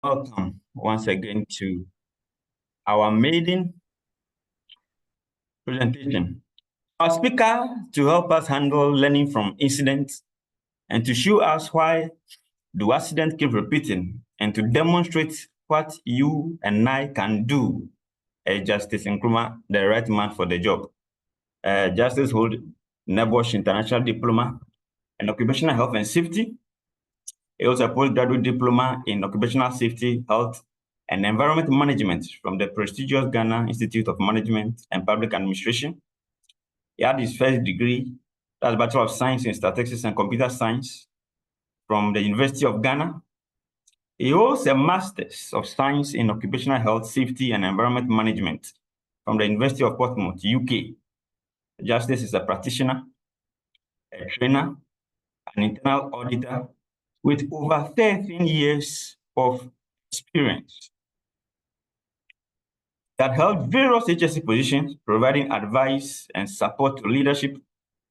Welcome once again to our maiden presentation. Our speaker to help us handle learning from incidents and to show us why do accidents keep repeating and to demonstrate what you and I can do. Justice Nkrumah, the right man for the job. Justice holds IOSH International Diploma in Occupational Health and Safety. He also a postgraduate diploma in Occupational Safety, Health, and Environment Management from the prestigious Ghana Institute of Management and Public Administration. He had his first degree, that's Bachelor of Science in Statistics and Computer Science from the University of Ghana. He holds a Master's of Science in Occupational Health, Safety, and Environment Management from the University of Portsmouth, UK. Justice is a practitioner, a trainer, an internal auditor with over 13 years of experience that held various HSC positions, providing advice and support to leadership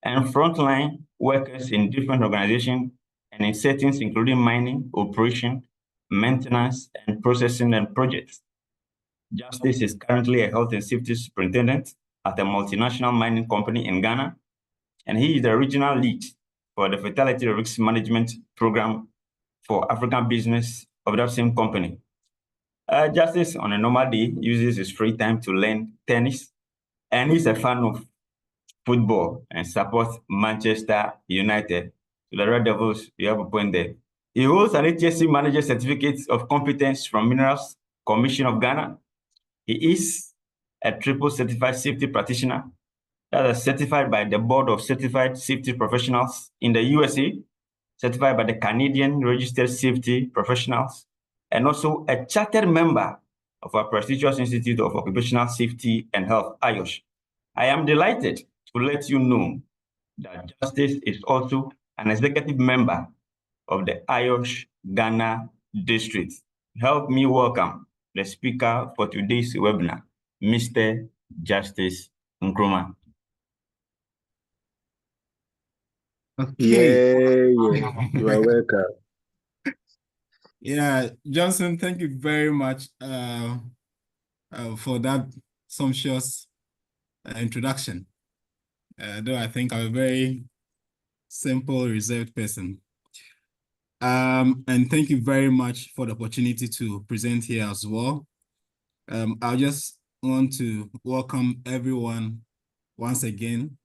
and frontline workers in different organizations and in settings including mining, operation, maintenance, and processing and projects. Justice is currently a health and safety superintendent at a multinational mining company in Ghana, and he is the regional lead for the fatality risk management program for African business of that same company. Justice, on a normal day, uses his free time to learn tennis, and he's a fan of football and supports Manchester United. So the Red Devils, you have a point there. He holds an HSC Manager Certificate of Competence from Minerals Commission of Ghana. He is a triple certified safety practitioner that is certified by the Board of Certified Safety Professionals in the USA, certified by the Canadian Registered Safety Professionals, and also a chartered member of our prestigious Institute of Occupational Safety and Health, IOSH. I am delighted to let you know that Justice is also an executive member of the IOSH Ghana District. Help me welcome the speaker for today's webinar, Mr. Justice Nkrumah. Okay. Yeah, you are welcome. Yeah, Johnson, thank you very much for that sumptuous introduction. Though I think I'm a very simple, reserved person. And thank you very much for the opportunity to present here as well. I just want to welcome everyone once again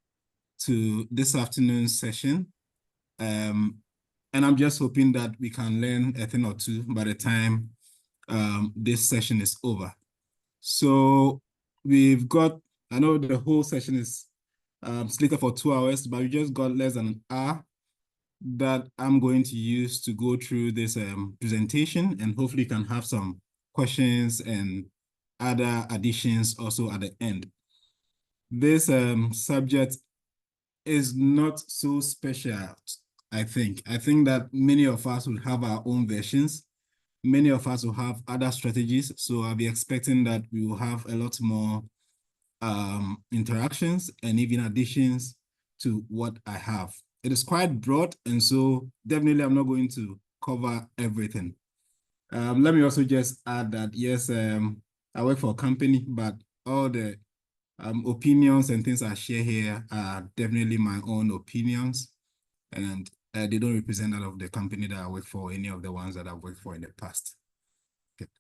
to this afternoon's session. And I'm just hoping that we can learn a thing or two by the time this session is over. So we've got, I know the whole session is slated for 2 hours, but we just got less than an hour that I'm going to use to go through this presentation, and hopefully can have some questions and other additions also at the end. This subject is not so special, I think. I think that many of us will have our own versions. Many of us will have other strategies. So I'll be expecting that we will have a lot more interactions and even additions to what I have. It is quite broad, and so definitely I'm not going to cover everything. Let me also just add that, yes, I work for a company, but all the opinions and things I share here are definitely my own opinions, and they don't represent that of the company that I work for, or any of the ones that I've worked for in the past. Okay.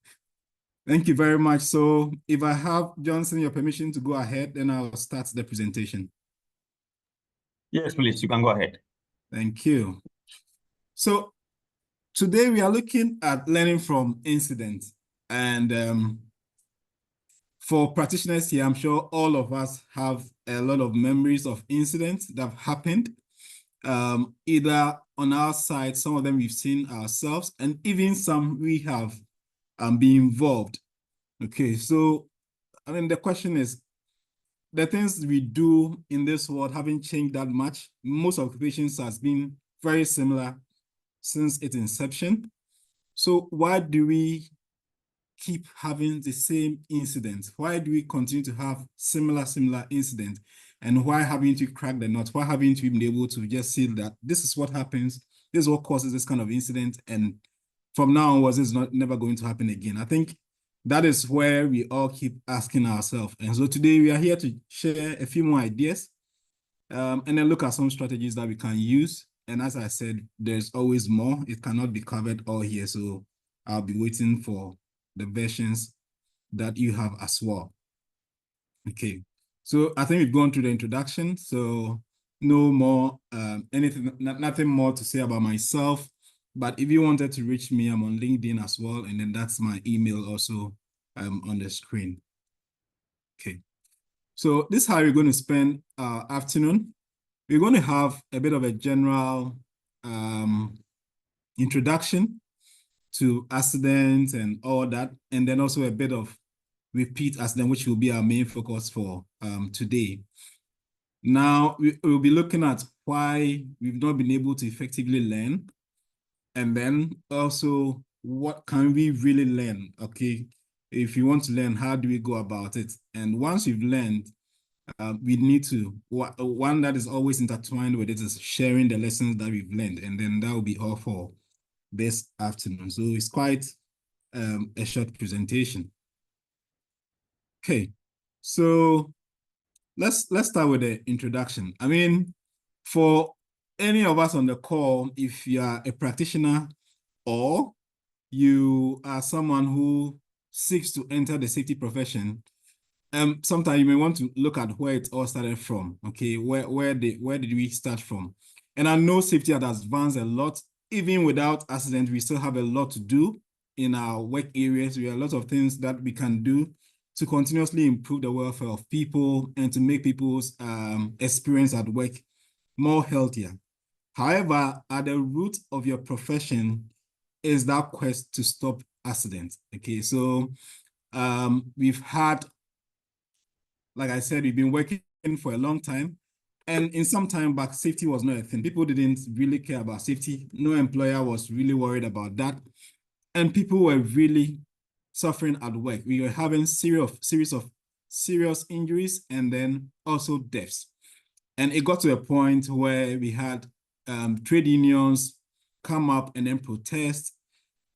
Thank you very much. So if I have, Johnson, your permission to go ahead, then I'll start the presentation. Yes, please, you can go ahead. Thank you. So today we are looking at learning from incidents. And for practitioners here, I'm sure all of us have a lot of memories of incidents that have happened, either on our side, some of them we've seen ourselves, and even some we have been involved. Okay, so I mean, the question is, the things we do in this world haven't changed that much. Most occupations has been very similar since its inception. So why do we keep having the same incidents? Why do we continue to have similar incidents? And why haven't we cracked the nut? Why haven't we been able to just say that this is what happens, this is what causes this kind of incident, and from now onwards, it's not never going to happen again. I think that is where we all keep asking ourselves. And so today we are here to share a few more ideas and then look at some strategies that we can use. And as I said, there's always more. It cannot be covered all here. So I'll be waiting for the versions that you have as well. Okay, so I think we've gone through the introduction. So no more, nothing more to say about myself. But if you wanted to reach me, I'm on LinkedIn as well. And then that's my email also on the screen. Okay, so this is how we're going to spend our afternoon. We're going to have a bit of a general introduction to accidents and all that, and then also a bit of repeat accident, which will be our main focus for today. Now, we'll be looking at why we've not been able to effectively learn, and then also what can we really learn, okay? If you want to learn, how do we go about it? And once you've learned, we need to, one that is always intertwined with it is sharing the lessons that we've learned, and then that will be all for this afternoon. So it's quite a short presentation. Okay, so let's start with the introduction. I mean, for any of us on the call, if you are a practitioner or you are someone who seeks to enter the safety profession, sometimes you may want to look at where it all started from. Okay, where did we start from? And I know safety has advanced a lot. Even without accident, we still have a lot to do in our work areas. We have a lot of things that we can do to continuously improve the welfare of people and to make people's experience at work more healthier. However, at the root of your profession is that quest to stop accidents. Okay, so we've had, like I said, we've been working for a long time. And in some time back, safety was not a thing. People didn't really care about safety. No employer was really worried about that. And people were really suffering at work. We were having series of serious injuries and then also deaths. And it got to a point where we had trade unions come up and then protest.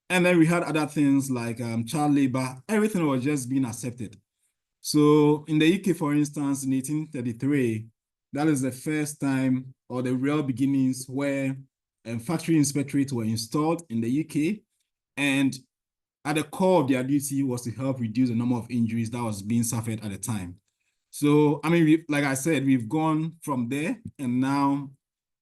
And then we had other things like child labor. Everything was just being accepted. So in the UK, for instance, in 1833, that is the first time or the real beginnings where factory inspectorates were installed in the UK. And at the core of their duty was to help reduce the number of injuries that was being suffered at the time. So, I mean, like I said, we've gone from there and now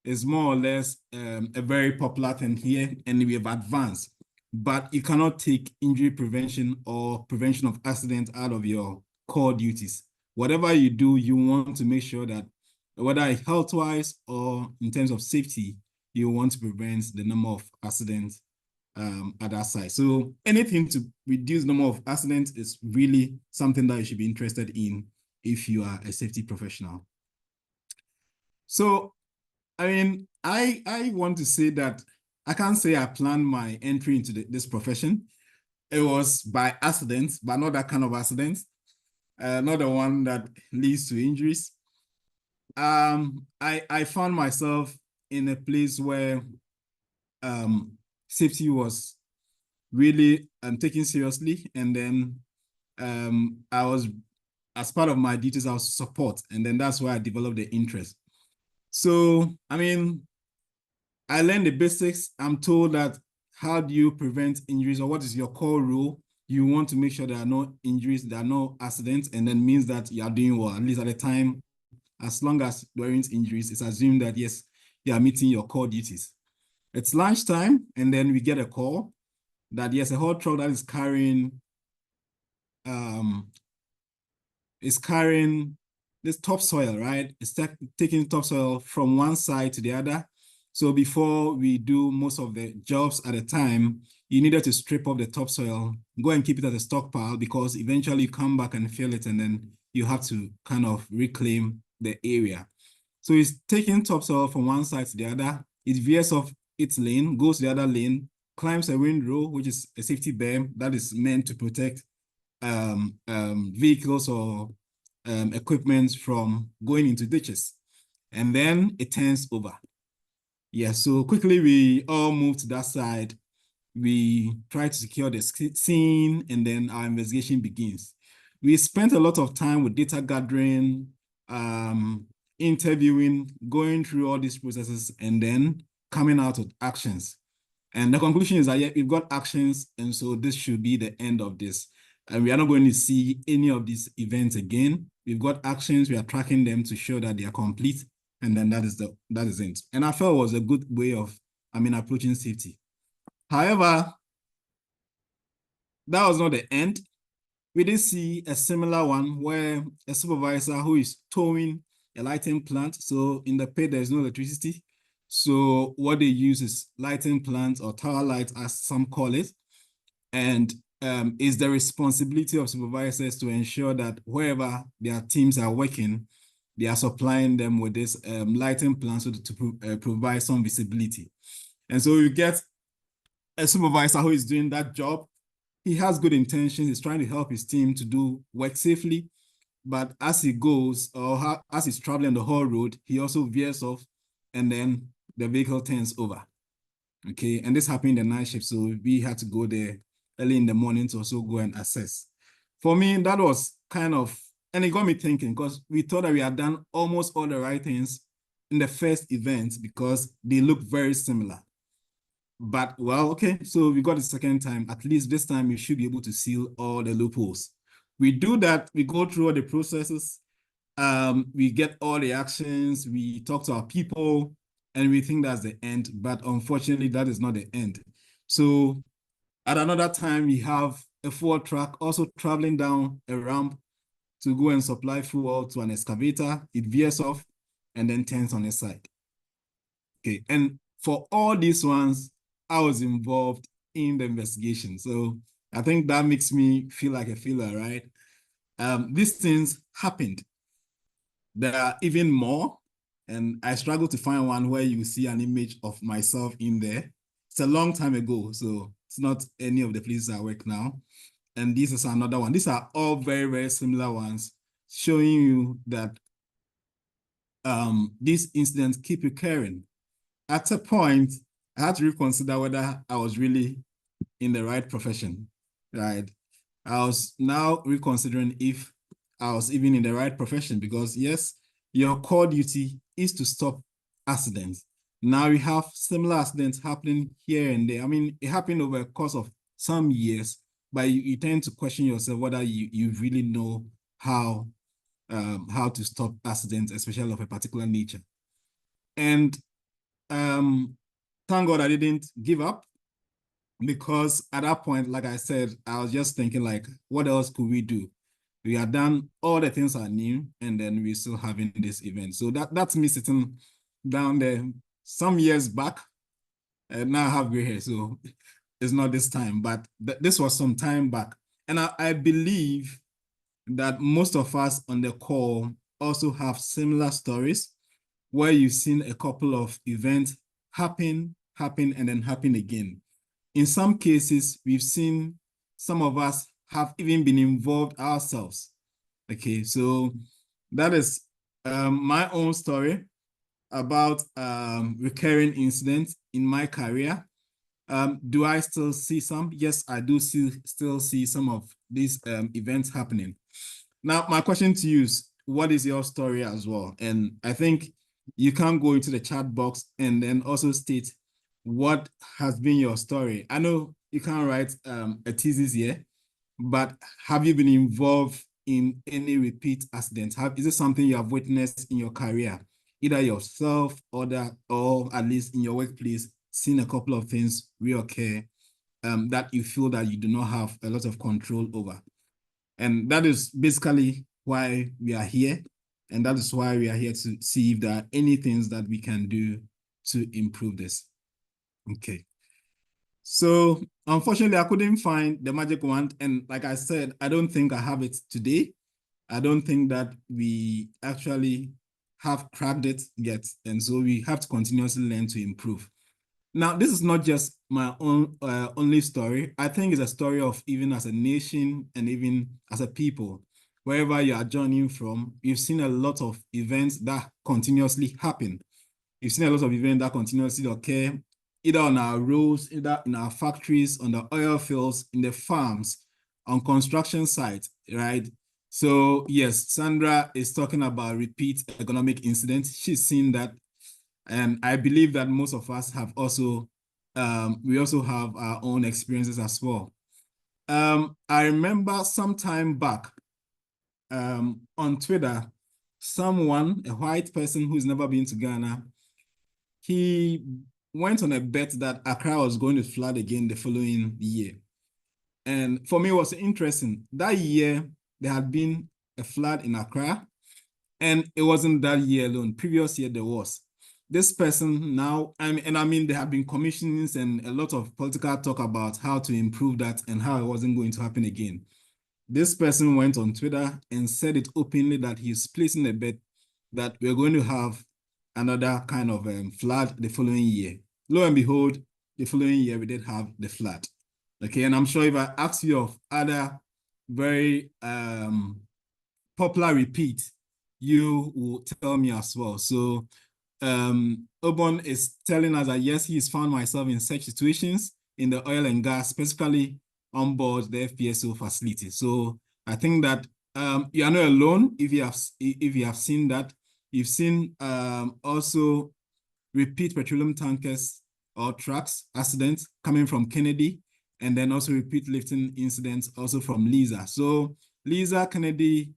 it's more or less a very popular thing here and we have advanced. But you cannot take injury prevention or prevention of accidents out of your core duties. Whatever you do, you want to make sure that whether health-wise or in terms of safety, you want to prevent the number of accidents at that side. So anything to reduce the number of accidents is really something that you should be interested in if you are a safety professional. So, I mean, I want to say that I can't say I planned my entry into this profession. It was by accident, but not that kind of accident. Not the one that leads to injuries. I found myself in a place where safety was really taken seriously, and then I was, as part of my duties, I was support, and then that's why I developed the interest. So, I mean, I learned the basics. I'm told that how do you prevent injuries, or what is your core rule? You want to make sure there are no injuries, there are no accidents, and then means that you are doing well, at least at the time. As long as there aren't injuries, it's assumed that, yes, you are meeting your core duties. It's lunchtime, and then we get a call that, yes, a whole truck that is carrying this topsoil, right? It's taking topsoil from one side to the other. So before we do most of the jobs at a time, you needed to strip off the topsoil, go and keep it as a stockpile, because eventually you come back and fill it, and then you have to kind of reclaim the area. So it's taking topsoil from one side to the other. It veers off its lane, goes to the other lane, climbs a windrow, which is a safety berm that is meant to protect vehicles or equipment from going into ditches. And then it turns over. Yeah, so quickly we all moved to that side. we try to secure the scene, and then our investigation begins. We spent a lot of time with data gathering, interviewing, going through all these processes, and then coming out with actions. And the conclusion is that, yeah, we've got actions, and so this should be the end of this. And we are not going to see any of these events again. We've got actions, we are tracking them to show that they are complete, and then that is it. And I felt it was a good way of, approaching safety. However, that was not the end. We did see a similar one where a supervisor who is towing a lighting plant. So in the pit, there's no electricity. So what they use is lighting plants or tower lights, as some call it. And it's the responsibility of supervisors to ensure that wherever their teams are working, they are supplying them with this lighting plan so to provide some visibility. And so you get a supervisor who is doing that job. He has good intentions. He's trying to help his team to do work safely. But as he goes, or as he's traveling the whole road, he also veers off, and then the vehicle turns over. Okay, and this happened in the night shift, so we had to go there early in the morning to also go and assess. For me, that was kind of, and it got me thinking, because we thought that we had done almost all the right things in the first event because they look very similar. But, well, okay, so we got the second time. At least this time we should be able to seal all the loopholes. We do that, we go through all the processes, we get all the actions, we talk to our people, and we think that's the end. But unfortunately, that is not the end. So at another time, we have a fuel truck also traveling down a ramp to go and supply fuel to an excavator. It veers off and then turns on its side. Okay, and for all these ones, I was involved in the investigation. So I think that makes me feel like a failure, right? These things happened. There are even more, and I struggle to find one where you see an image of myself in there. It's a long time ago, so it's not any of the places I work now. And this is another one. These are all very, very similar ones, showing you that these incidents keep recurring. At a point, I had to reconsider whether I was really in the right profession, right? I was now reconsidering if I was even in the right profession, because yes, your core duty is to stop accidents. Now we have similar accidents happening here and there. I mean, it happened over a course of some years, but you tend to question yourself whether you really know how to stop accidents, especially of a particular nature. And thank God I didn't give up, because at that point, like I said, I was just thinking, like, what else could we do? We had done all the things I knew, and then we're still having this event. So that's me sitting down there some years back, and now I have gray hair, so it's not this time, but this was some time back. And I believe that most of us on the call also have similar stories where you've seen a couple of events happen, and then happen again. In some cases, we've seen some of us have even been involved ourselves. Okay, so that is my own story about recurring incidents in my career. Do I still see some? Yes, I do still see some of these events happening. Now, my question to you is, what is your story as well? And I think you can go into the chat box and then also state what has been your story. I know you can't write a thesis here, but have you been involved in any repeat accidents? Is it something you have witnessed in your career, either yourself or at least in your workplace, seen a couple of things reoccur that you feel that you do not have a lot of control over? And that is basically why we are here. And that is why we are here to see if there are any things that we can do to improve this. Okay. So unfortunately, I couldn't find the magic wand. And like I said, I don't think I have it today. I don't think that we actually have cracked it yet. And so we have to continuously learn to improve. Now, this is not just my own only story. I think it's a story of even as a nation and even as a people. Wherever you are joining from, you've seen a lot of events that continuously happen. You've seen a lot of events that continuously occur. either on our roads, either in our factories, on the oil fields, in the farms, on construction sites, right? So yes, Sandra is talking about repeat economic incidents. She's seen that. And I believe that most of us have also, we also have our own experiences as well. I remember some time back on Twitter, someone, a white person who's never been to Ghana, he went on a bet that Accra was going to flood again the following year. And for me, it was interesting. That year, there had been a flood in Accra, and it wasn't that year alone. Previous year, there was. This person now, I mean, there have been commissions and a lot of political talk about how to improve that and how it wasn't going to happen again. This person went on Twitter and said it openly that he's placing a bet that we're going to have another kind of flood the following year. Lo and behold, the following year we did have the flood. Okay, and I'm sure if I ask you of other very popular repeat, you will tell me as well. So Obon is telling us that yes, he's found myself in such situations in the oil and gas, specifically on board the FPSO facility. So I think that you are not alone if you have seen that. You've seen also repeat petroleum tankers or trucks accidents coming from Kennedy, and then also repeat lifting incidents also from Lisa. So Lisa, Kennedy,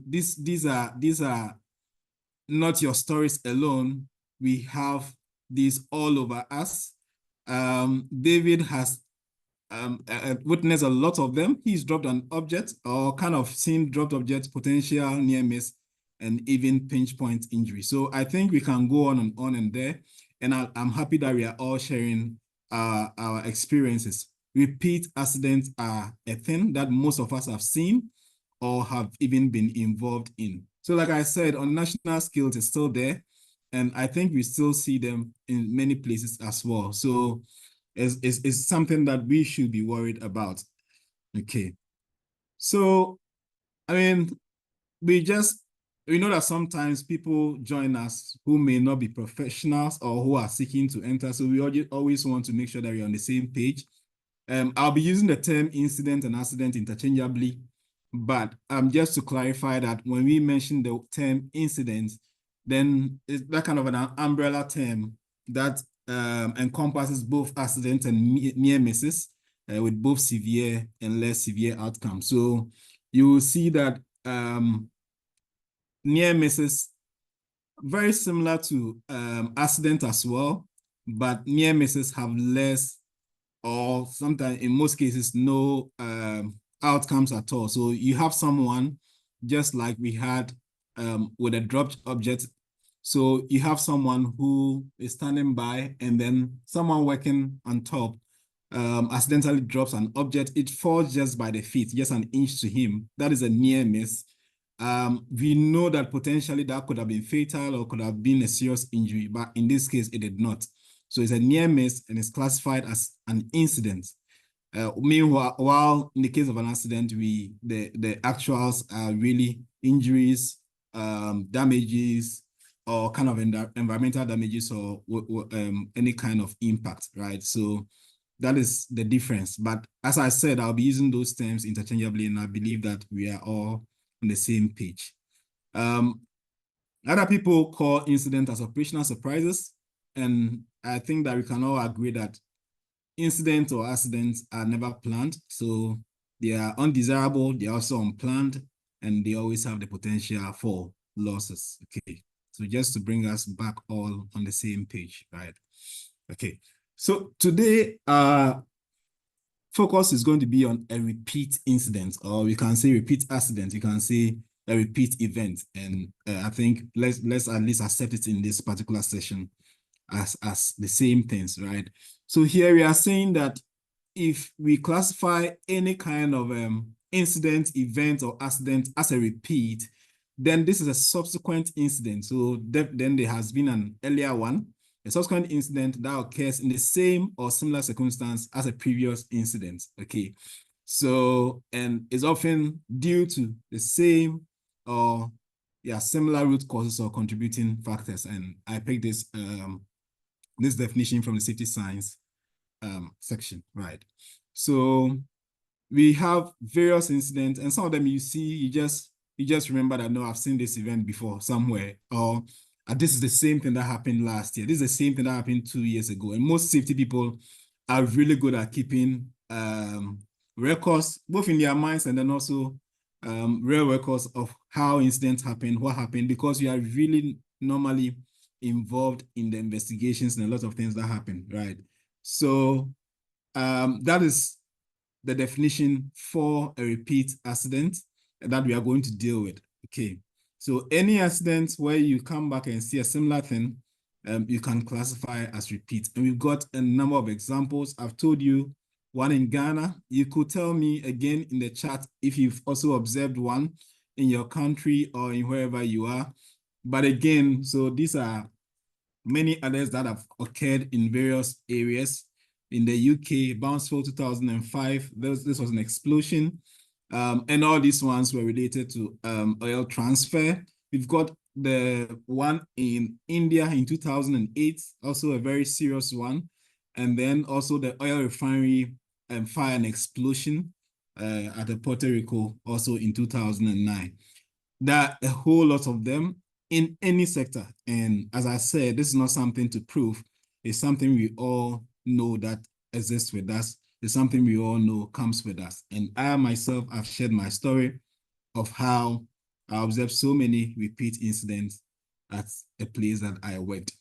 these are not your stories alone. We have these all over us. David has witnessed a lot of them. He's dropped an object or kind of seen dropped object, potential near miss, and even pinch point injury. So I think we can go on and there. And I'm happy that we are all sharing our experiences. Repeat accidents are a thing that most of us have seen or have even been involved in. So like I said, on national scale, it's still there. And I think we still see them in many places as well. So it's something that we should be worried about. Okay. So, I mean, we know that sometimes people join us who may not be professionals or who are seeking to enter. So we always want to make sure that we're on the same page. I'll be using the term incident and accident interchangeably, but just to clarify that when we mention the term incident, then it's that kind of an umbrella term that encompasses both accidents and near misses with both severe and less severe outcomes. So you will see that near misses very similar to accident as well, but near misses have less or sometimes in most cases no outcomes at all. So you have someone just like we had with a dropped object. So you have someone who is standing by and then someone working on top accidentally drops an object. It falls just by the feet, just an inch to him. That is a near miss. We know that potentially that could have been fatal or could have been a serious injury, but in this case, it did not. So it's a near miss and it's classified as an incident. Meanwhile, while in the case of an accident, the actuals are really injuries, damages, or kind of environmental damages or any kind of impact, right? So that is the difference. But as I said, I'll be using those terms interchangeably, and I believe that we are all on the same page. Other people call incident as operational surprises, and I think that we can all agree that incidents or accidents are never planned. So they are undesirable, they are also unplanned, and they always have the potential for losses. Okay, so just to bring us back all on the same page, right? Okay, so today, focus is going to be on a repeat incident, or we can say repeat accident, you can say a repeat event. And I think let's at least accept it in this particular session as the same things, right? So here we are saying that if we classify any kind of incident, event, or accident as a repeat, then this is a subsequent incident. So then there has been an earlier one, a subsequent incident that occurs in the same or similar circumstance as a previous incident. Okay, so and is often due to the same or similar root causes or contributing factors. And I picked this this definition from the safety science section, right? So we have various incidents, and some of them you see, you just remember that, no, I've seen this event before somewhere, or this is the same thing that happened last year. This is the same thing that happened 2 years ago. And most safety people are really good at keeping records, both in their minds and then also real records of how incidents happen, what happened, because you are really normally involved in the investigations and a lot of things that happen, right? So that is the definition for a repeat accident that we are going to deal with. Okay, so any accident where you come back and see a similar thing, you can classify as repeat. And we've got a number of examples. I've told you one in Ghana. You could tell me again in the chat if you've also observed one in your country or in wherever you are. But again, so these are many others that have occurred in various areas. In the UK, Bounceville 2005, this was an explosion. And all these ones were related to oil transfer. We've got the one in India in 2008, also a very serious one. And then also the oil refinery fire and explosion at Puerto Rico, also in 2009. There are a whole lot of them in any sector. And as I said, this is not something to prove. It's something we all know that exists with us. It's something we all know comes with us. And I myself have shared my story of how I observed so many repeat incidents at a place that I worked.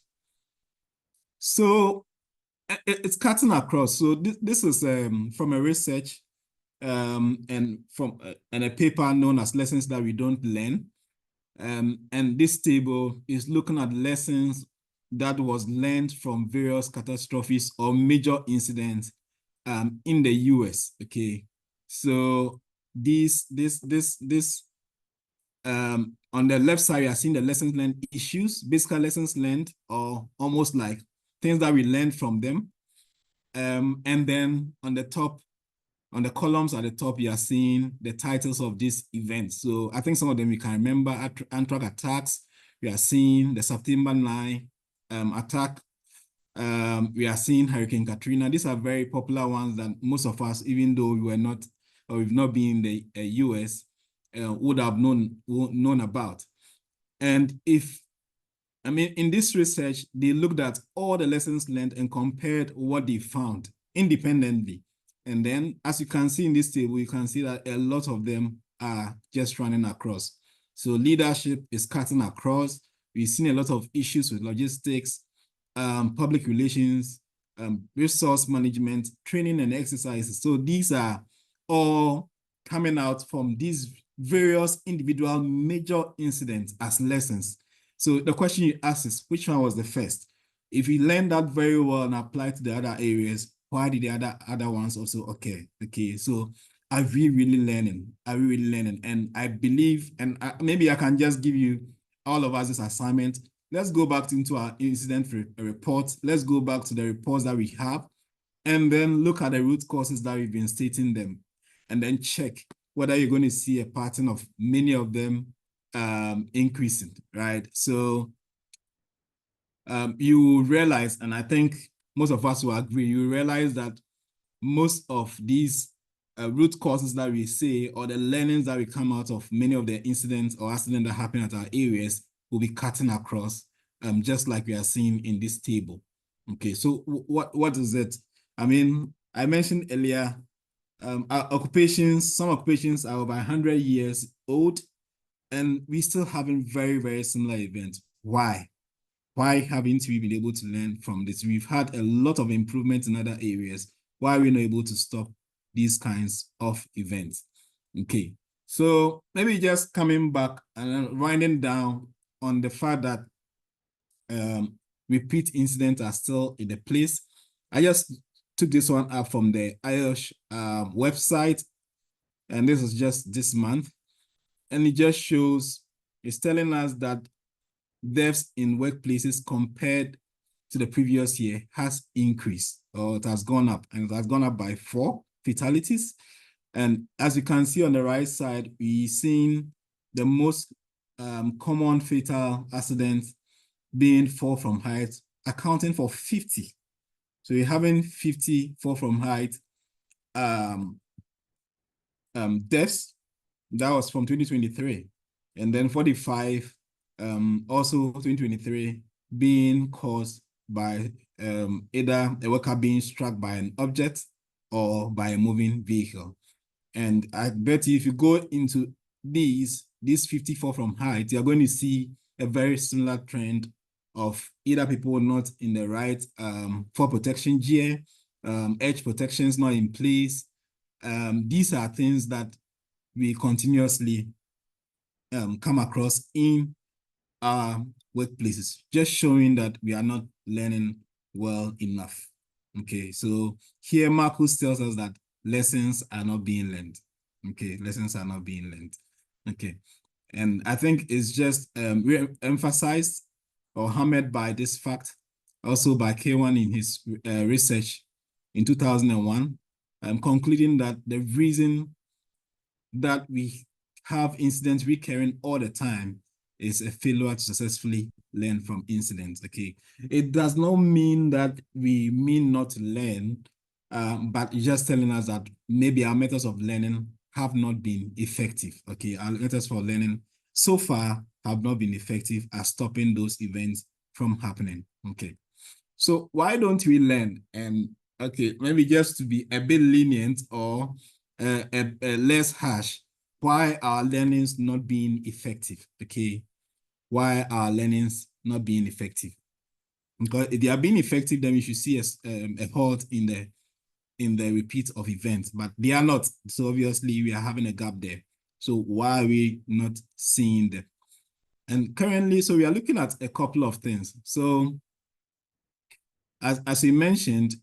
So it's cutting across. So this is from a research and from and a paper known as Lessons That We Don't Learn. And this table is looking at lessons that was learned from various catastrophes or major incidents in the US. Okay, so on the left side, you are seeing the lessons learned issues, basically lessons learned, or almost like things that we learned from them. And then on the top, on the columns at the top, you are seeing the titles of these events. So I think some of them you can remember: Antrak attacks. We are seeing the September 9 attack. We are seeing Hurricane Katrina. These are very popular ones that most of us, even though we were not, or we've not been in the US, would have known about. And in this research, they looked at all the lessons learned and compared what they found independently. And then, as you can see in this table, you can see that a lot of them are just running across. So leadership is cutting across. We've seen a lot of issues with logistics, public relations, resource management, training and exercises. So these are all coming out from these various individual major incidents as lessons. So the question you ask is, which one was the first? If you learn that very well and apply to the other areas, why did the other ones also occur? Okay, so are we really learning? Are we really learning? And I believe, and maybe I can just give you all of us this assignment. Let's go back into our incident report. Let's go back to the reports that we have, and then look at the root causes that we've been stating them, and then check whether you're going to see a pattern of many of them increasing, right? So you realize, and I think most of us will agree, you realize that most of these root causes that we say, or the learnings that we come out of many of the incidents or accidents that happen at our areas, will be cutting across, just like we are seeing in this table. Okay, so what is it? I mean, I mentioned earlier, our occupations, some occupations are over 100 years old, and we still having very, very similar events. Why? Why haven't we been able to learn from this? We've had a lot of improvements in other areas. Why are we not able to stop these kinds of events? Okay, so maybe just coming back and winding down on the fact that repeat incidents are still in the place. I just took this one up from the IOSH website, and this is just this month. And it just shows, it's telling us that deaths in workplaces compared to the previous year has increased, or it has gone up, and it has gone up by 4 fatalities. And as you can see on the right side, we're seeing the most common fatal accidents being fall from height accounting for 50. So we're having 50 fall from height deaths. That was from 2023. And then 45, also 2023, being caused by either a worker being struck by an object or by a moving vehicle. And I bet you if you go into these 54 from height, you're going to see a very similar trend of either people not in the right fall protection gear, edge protections not in place. These are things that we continuously come across in our workplaces, just showing that we are not learning well enough. Okay, so here Marcus tells us that lessons are not being learned. Okay, lessons are not being learned. Okay, and I think it's just emphasized or hammered by this fact, also by K1 in his research in 2001, concluding that the reason that we have incidents recurring all the time is a failure to successfully learn from incidents. Okay, it does not mean that we mean not to learn, but it's just telling us that maybe our methods of learning have not been effective. Okay, our methods for learning so far have not been effective at stopping those events from happening. Okay, so why don't we learn? And okay, maybe just to be a bit lenient or a less harsh, why are learnings not being effective? Okay, why are learnings not being effective? Because if they are being effective, then we should see a halt in the repeat of events, but they are not. So obviously we are having a gap there. So why are we not seeing them? And currently, so we are looking at a couple of things. So as we mentioned,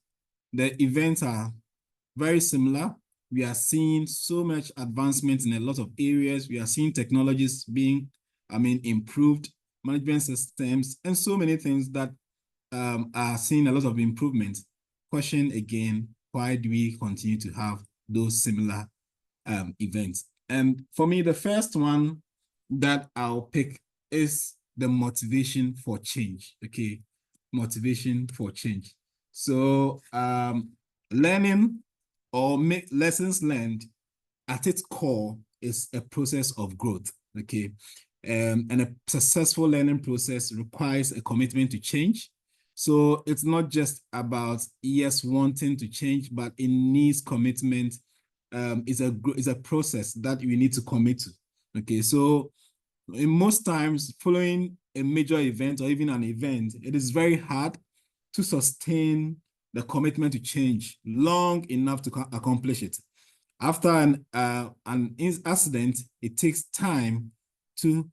the events are very similar. We are seeing so much advancement in a lot of areas. We are seeing technologies being, improved, management systems, and so many things that are seeing a lot of improvement. Question again, why do we continue to have those similar events? And for me, the first one that I'll pick is the motivation for change. Okay, motivation for change. So learning or lessons learned at its core is a process of growth. Okay, and a successful learning process requires a commitment to change. So it's not just about wanting to change, but it needs commitment. It's a process that we need to commit to. Okay, so in most times following a major event or even an event, it is very hard to sustain the commitment to change long enough to accomplish it. After an accident, it takes time to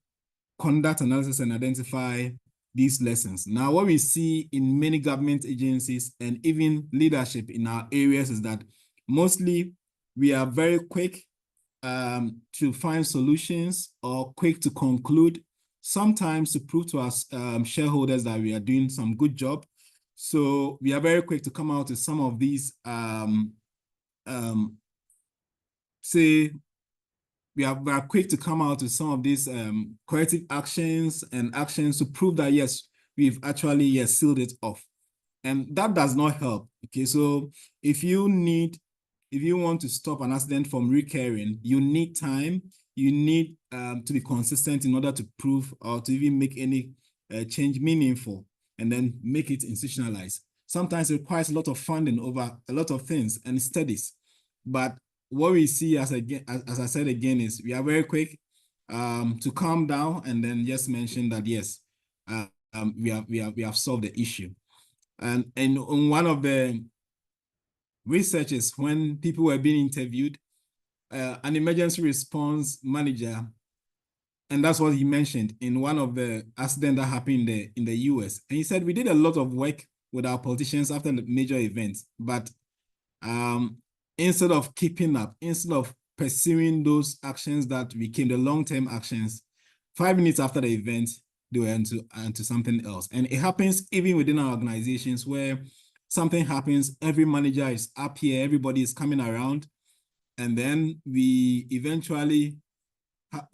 conduct analysis and identify these lessons. Now, what we see in many government agencies and even leadership in our areas is that mostly we are very quick to find solutions or quick to conclude, sometimes to prove to us shareholders that we are doing some good job. So we are very quick to come out with some of these, say, we are quick to come out with some of these corrective actions and actions to prove that, yes, we've actually sealed it off. And that does not help. Okay, so if you want to stop an accident from recurring, you need time, you need to be consistent in order to prove or to even make any change meaningful and then make it institutionalized. Sometimes it requires a lot of funding over a lot of things and studies. But what we see, as I said again, is we are very quick to calm down and then just mention that, yes, we have solved the issue. And in one of the researches, when people were being interviewed, an emergency response manager, and that's what he mentioned in one of the accidents that happened in the US. And he said, we did a lot of work with our politicians after the major events, but instead of keeping up, instead of pursuing those actions that became the long-term actions, 5 minutes after the event, they were into something else. And it happens even within our organizations where something happens, every manager is up here, everybody is coming around, and then we eventually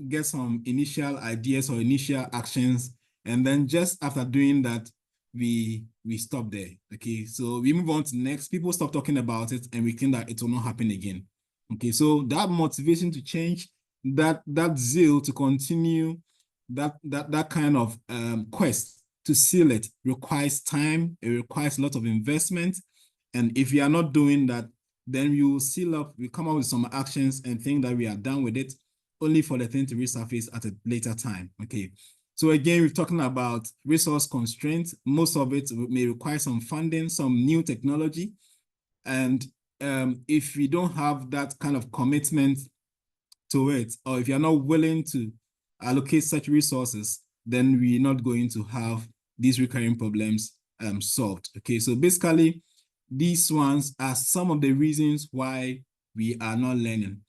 get some initial ideas or initial actions, and then just after doing that, we we stop there. Okay, so we move on to next. People stop talking about it, and we think that it will not happen again. Okay, so that motivation to change, that zeal to continue, that kind of quest to seal it requires time. It requires a lot of investment, and if we are not doing that, then we will seal up. We come up with some actions and think that we are done with it, only for the thing to resurface at a later time. Okay. So again, we're talking about resource constraints. Most of it may require some funding, some new technology. And if we don't have that kind of commitment to it, or if you're not willing to allocate such resources, then we're not going to have these recurring problems solved. Okay, so basically, these ones are some of the reasons why we are not learning.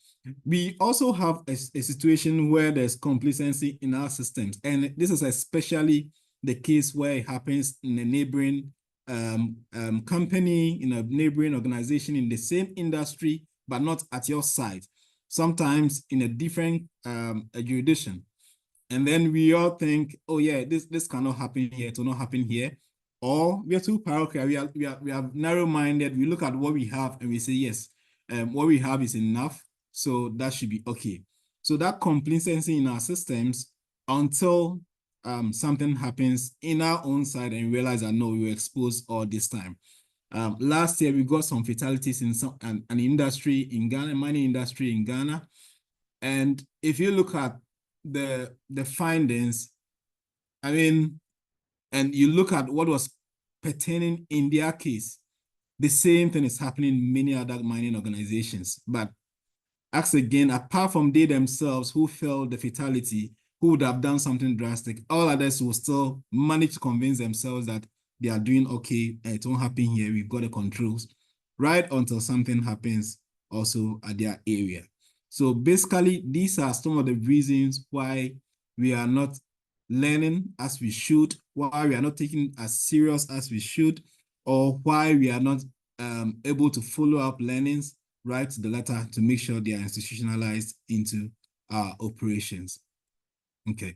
We also have a situation where there's complacency in our systems. And this is especially the case where it happens in a neighboring company, in a neighboring organization in the same industry, but not at your site, sometimes in a different jurisdiction. And then we all think, oh yeah, this cannot happen here, it will not happen here. Or we are too parochial, we are narrow-minded, we look at what we have and we say, yes, what we have is enough, so that should be okay. So that complacency in our systems until something happens in our own side and we realize that no, we were exposed all this time. Last year, we got some fatalities in an industry in Ghana, mining industry in Ghana. And if you look at the findings, I mean, and you look at what was pertaining in their case, the same thing is happening in many other mining organizations. But ask again, apart from they themselves who felt the fatality, who would have done something drastic, all others will still manage to convince themselves that they are doing okay, and it won't happen here, we've got the controls, right until something happens also at their area. So basically, these are some of the reasons why we are not learning as we should, why we are not taking as serious as we should, or why we are not able to follow up learnings right to the letter to make sure they are institutionalized into our operations. Okay.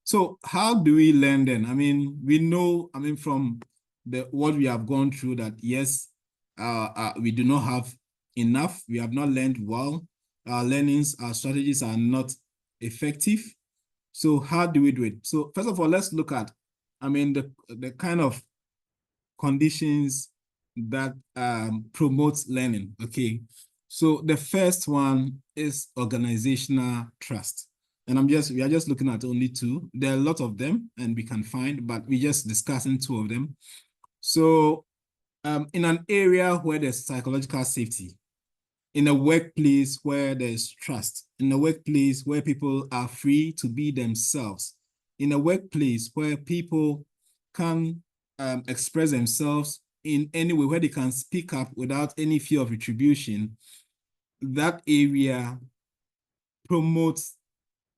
So how do we learn then? I mean, we know, I mean, from what we have gone through that, yes, we do not have enough. We have not learned well. Our learnings, our strategies are not effective. So how do we do it? So first of all, let's look at, I mean, the kind of conditions that promotes learning. Okay. So the first one is organizational trust. And we are just looking at only two. There are a lot of them and we can find, but we're just discussing two of them. So in an area where there's psychological safety, in a workplace where there's trust, in a workplace where people are free to be themselves, in a workplace where people can express themselves in any way, where they can speak up without any fear of retribution, that area promotes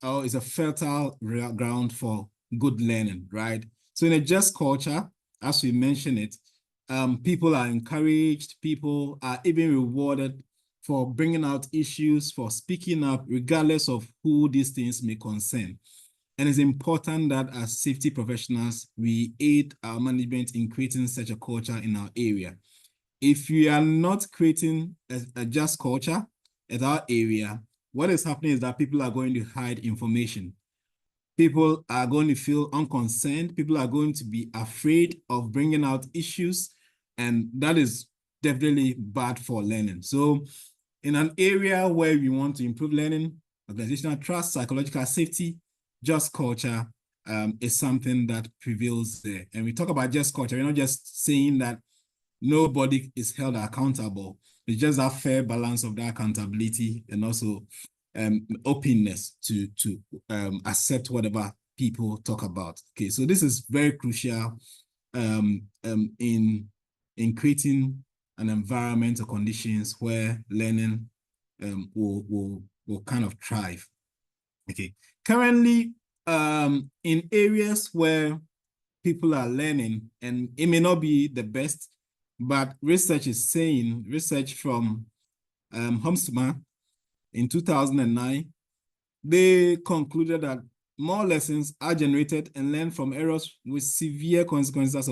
or is a fertile ground for good learning, right? So in a just culture, as we mentioned it, people are encouraged, people are even rewarded for bringing out issues, for speaking up, regardless of who these things may concern. And it's important that as safety professionals, we aid our management in creating such a culture in our area. If we are not creating a just culture at our area, what is happening is that people are going to hide information. People are going to feel unconcerned. People are going to be afraid of bringing out issues. And that is definitely bad for learning. So in an area where we want to improve learning, organizational trust, psychological safety, just culture is something that prevails there. And we talk about just culture, we're not just saying that nobody is held accountable. It's just that fair balance of that accountability and also openness to accept whatever people talk about. Okay, so this is very crucial in creating an environment or conditions where learning will kind of thrive. Okay, currently in areas where people are learning, and it may not be the best, but research is saying, research from Homsma in 2009, they concluded that more lessons are generated and learned from errors with severe consequences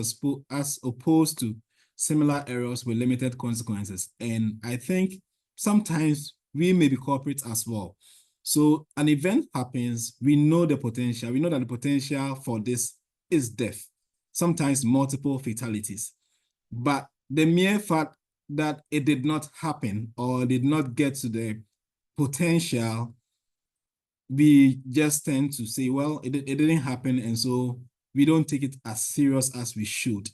as opposed to similar errors with limited consequences. And I think sometimes we may be culprits as well. So an event happens, we know the potential, we know that the potential for this is death, sometimes multiple fatalities. But the mere fact that it did not happen or did not get to the potential, we just tend to say, well, it didn't happen, and so we don't take it as serious as we should.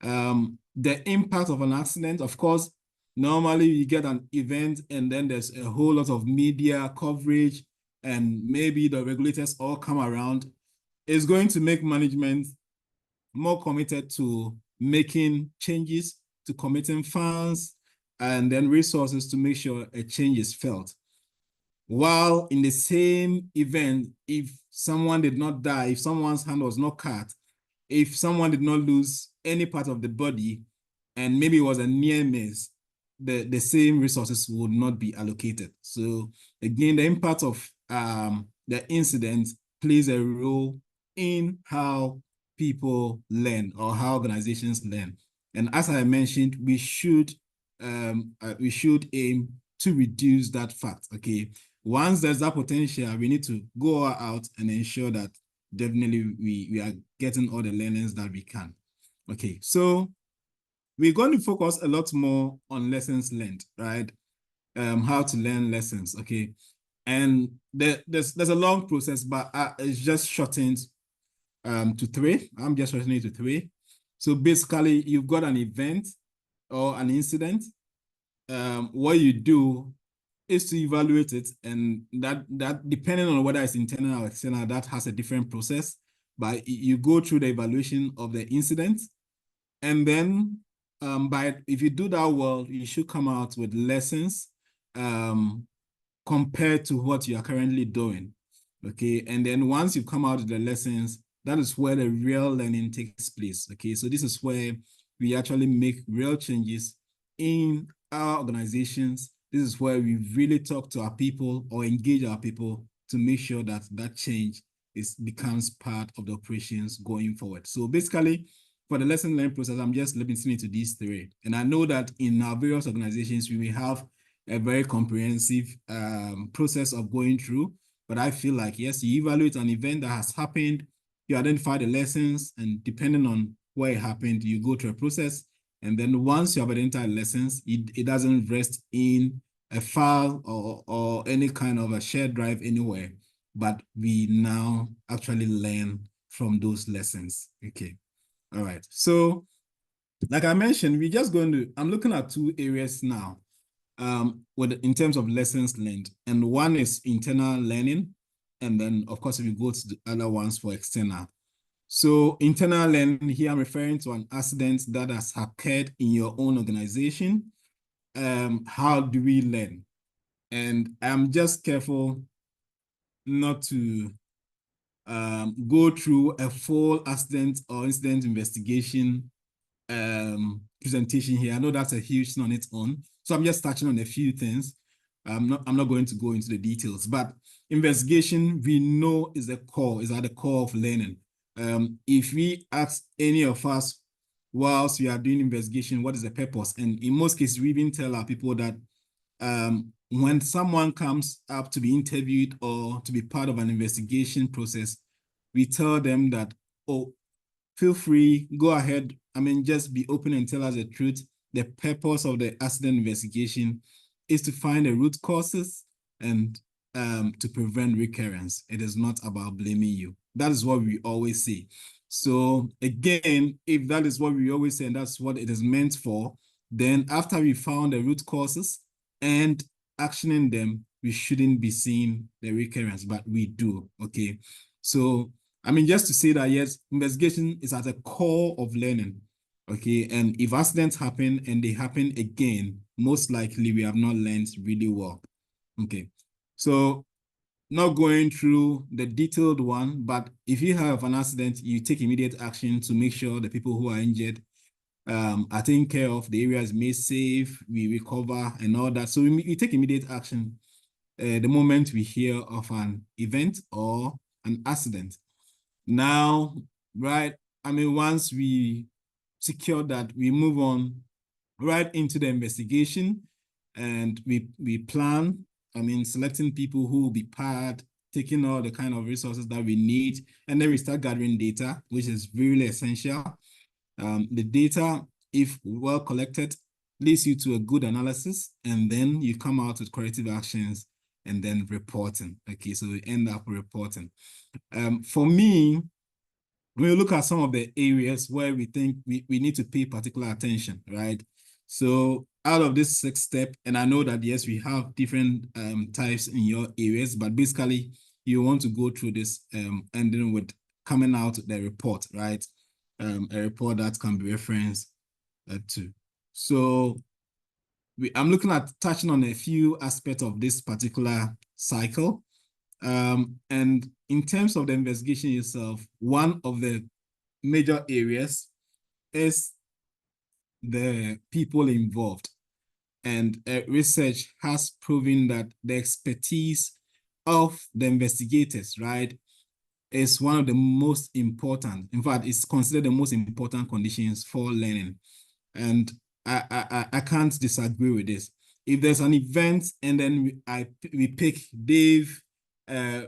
The impact of an accident, of course, normally you get an event and then there's a whole lot of media coverage and maybe the regulators all come around. It's going to make management more committed to making changes, to committing funds, and then resources to make sure a change is felt. While in the same event, if someone did not die, if someone's hand was not cut, if someone did not lose any part of the body, and maybe it was a near miss, the same resources would not be allocated. So again, the impact of the incident plays a role in how people learn or how organizations learn. And as I mentioned, we should aim to reduce that fact. Okay, once there's that potential, we need to go out and ensure that definitely we are getting all the learnings that we can. Okay, so we're going to focus a lot more on lessons learned, right? How to learn lessons, okay? And there's a long process, but it's just shortened to 3. I'm just shortening it to 3. So basically, you've got an event or an incident. What you do is to evaluate it, and that depending on whether it's internal or external, that has a different process. But you go through the evaluation of the incident, and then if you do that well, you should come out with lessons compared to what you are currently doing. Okay, and then once you come out with the lessons, that is where the real learning takes place. Okay, so this is where we actually make real changes in our organizations. This is where we really talk to our people or engage our people to make sure that that change becomes part of the operations going forward. So basically, for the lesson learning process, I'm just limiting it to these 3. And I know that in our various organizations, we will have a very comprehensive process of going through. But I feel like, yes, you evaluate an event that has happened, you identify the lessons, and depending on where it happened, you go through a process. And then once you have identified lessons, it doesn't rest in a file or any kind of a shared drive anywhere, but we now actually learn from those lessons. Okay. All right. So like I mentioned, I'm looking at 2 areas now in terms of lessons learned. And one is internal learning. And then, of course, if you go to the other ones for external. So internal learning, here I'm referring to an accident that has occurred in your own organization. How do we learn? And I'm just careful not to go through a full accident or incident investigation presentation here. I know that's a huge thing on its own. So I'm just touching on a few things. I'm not going to go into the details, but investigation, we know, is at the core of learning. If we ask any of us whilst we are doing investigation, what is the purpose? And in most cases, we even tell our people that when someone comes up to be interviewed or to be part of an investigation process, we tell them that, oh, feel free, go ahead. I mean, just be open and tell us the truth. The purpose of the accident investigation is to find the root causes and to prevent recurrence. It is not about blaming you. That is what we always say. So again, if that is what we always say and that's what it is meant for, then after we found the root causes and actioning them, we shouldn't be seeing the recurrence, but we do, okay? So, I mean, just to say that, yes, investigation is at the core of learning, okay? And if accidents happen and they happen again, most likely we have not learned really well, okay? So, not going through the detailed one, but if you have an accident, you take immediate action to make sure the people who are injured are taken care of, the area is made safe, we recover and all that. So we take immediate action the moment we hear of an event or an accident. Now, right, I mean, once we secure that, we move on right into the investigation, and we plan, I mean, selecting people who will be part, taking all the kind of resources that we need, and then we start gathering data, which is really essential. The data, if well collected, leads you to a good analysis, and then you come out with corrective actions and then reporting. Okay, so we end up reporting. For me, when we look at some of the areas where we think we need to pay particular attention, right? So out of this 6 step, and I know that yes, we have different types in your areas, but basically you want to go through this ending with coming out the report, right? A report that can be referenced to. So I'm looking at touching on a few aspects of this particular cycle. And in terms of the investigation itself, one of the major areas is the people involved. And research has proven that the expertise of the investigators, right, is one of the most important. In fact, it's considered the most important conditions for learning. And I can't disagree with this. If there's an event and then we pick Dave,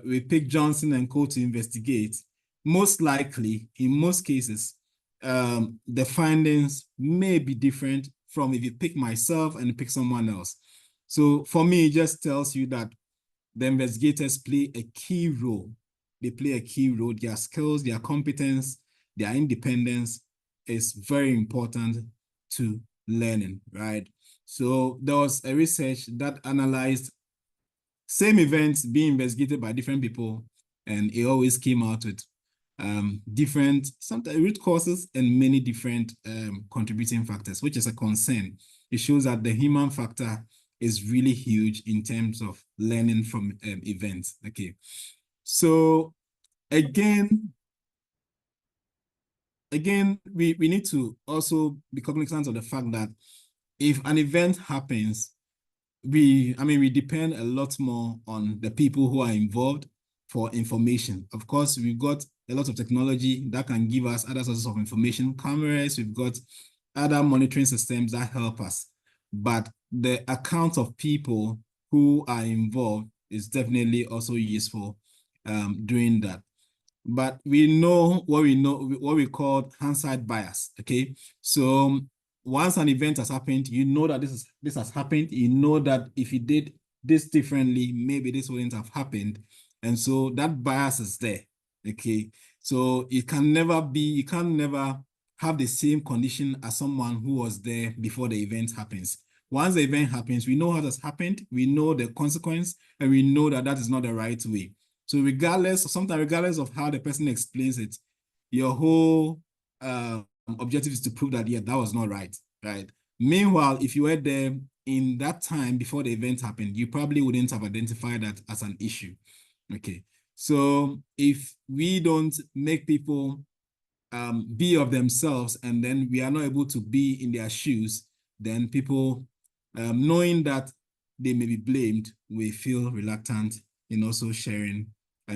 we pick Johnson and Co to investigate, most likely, in most cases, the findings may be different from if you pick myself and pick someone else. So for me, it just tells you that the investigators play a key role. They play a key role. Their skills, their competence, their independence is very important to learning, right? So there was a research that analyzed same events being investigated by different people, and it always came out with different, sometimes root causes and many different contributing factors, which is a concern. It shows that the human factor is really huge in terms of learning from events. Okay, so again, we need to also be cognizant of the fact that if an event happens, we depend a lot more on the people who are involved for information. Of course, we've got a lot of technology that can give us other sources of information, cameras, we've got other monitoring systems that help us. But the account of people who are involved is definitely also useful doing that. But we know what we call hindsight bias. Okay, so once an event has happened, you know that this has happened. You know that if you did this differently, maybe this wouldn't have happened, and so that bias is there. Okay, so you can never have the same condition as someone who was there before the event happens. Once the event happens, we know how that's happened. We know the consequence, and we know that that is not the right way. So regardless of how the person explains it, your whole objective is to prove that, yeah, that was not right, right? Meanwhile, if you were there in that time before the event happened, you probably wouldn't have identified that as an issue. Okay, so if we don't make people be of themselves, and then we are not able to be in their shoes, then people, knowing that they may be blamed, will feel reluctant in also sharing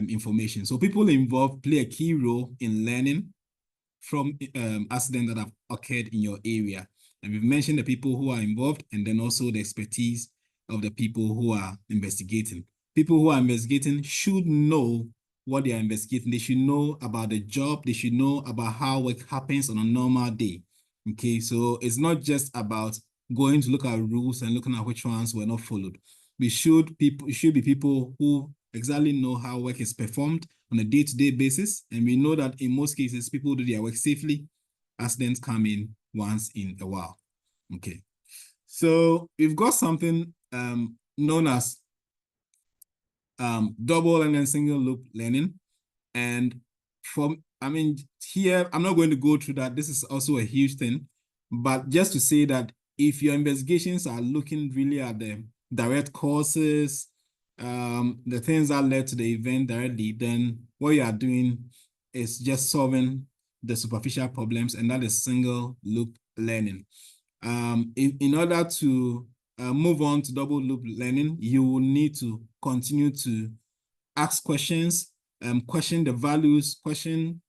information. So people involved play a key role in learning from accidents that have occurred in your area. And we've mentioned the people who are involved, and then also the expertise of the people who are investigating. People who are investigating should know what they are investigating. They should know about the job. They should know about how work happens on a normal day. Okay, so it's not just about going to look at rules and looking at which ones were not followed. It should be people who exactly know how work is performed on a day-to-day basis. And we know that in most cases, people do their work safely. Accidents come in once in a while. Okay, so we've got something known as double and then single loop learning. And here, I'm not going to go through that. This is also a huge thing, but just to say that if your investigations are looking really at the direct causes, the things that led to the event directly, then what you are doing is just solving the superficial problems, and that is single loop learning. In order to move on to double loop learning, you will need to continue to ask questions, question the values, question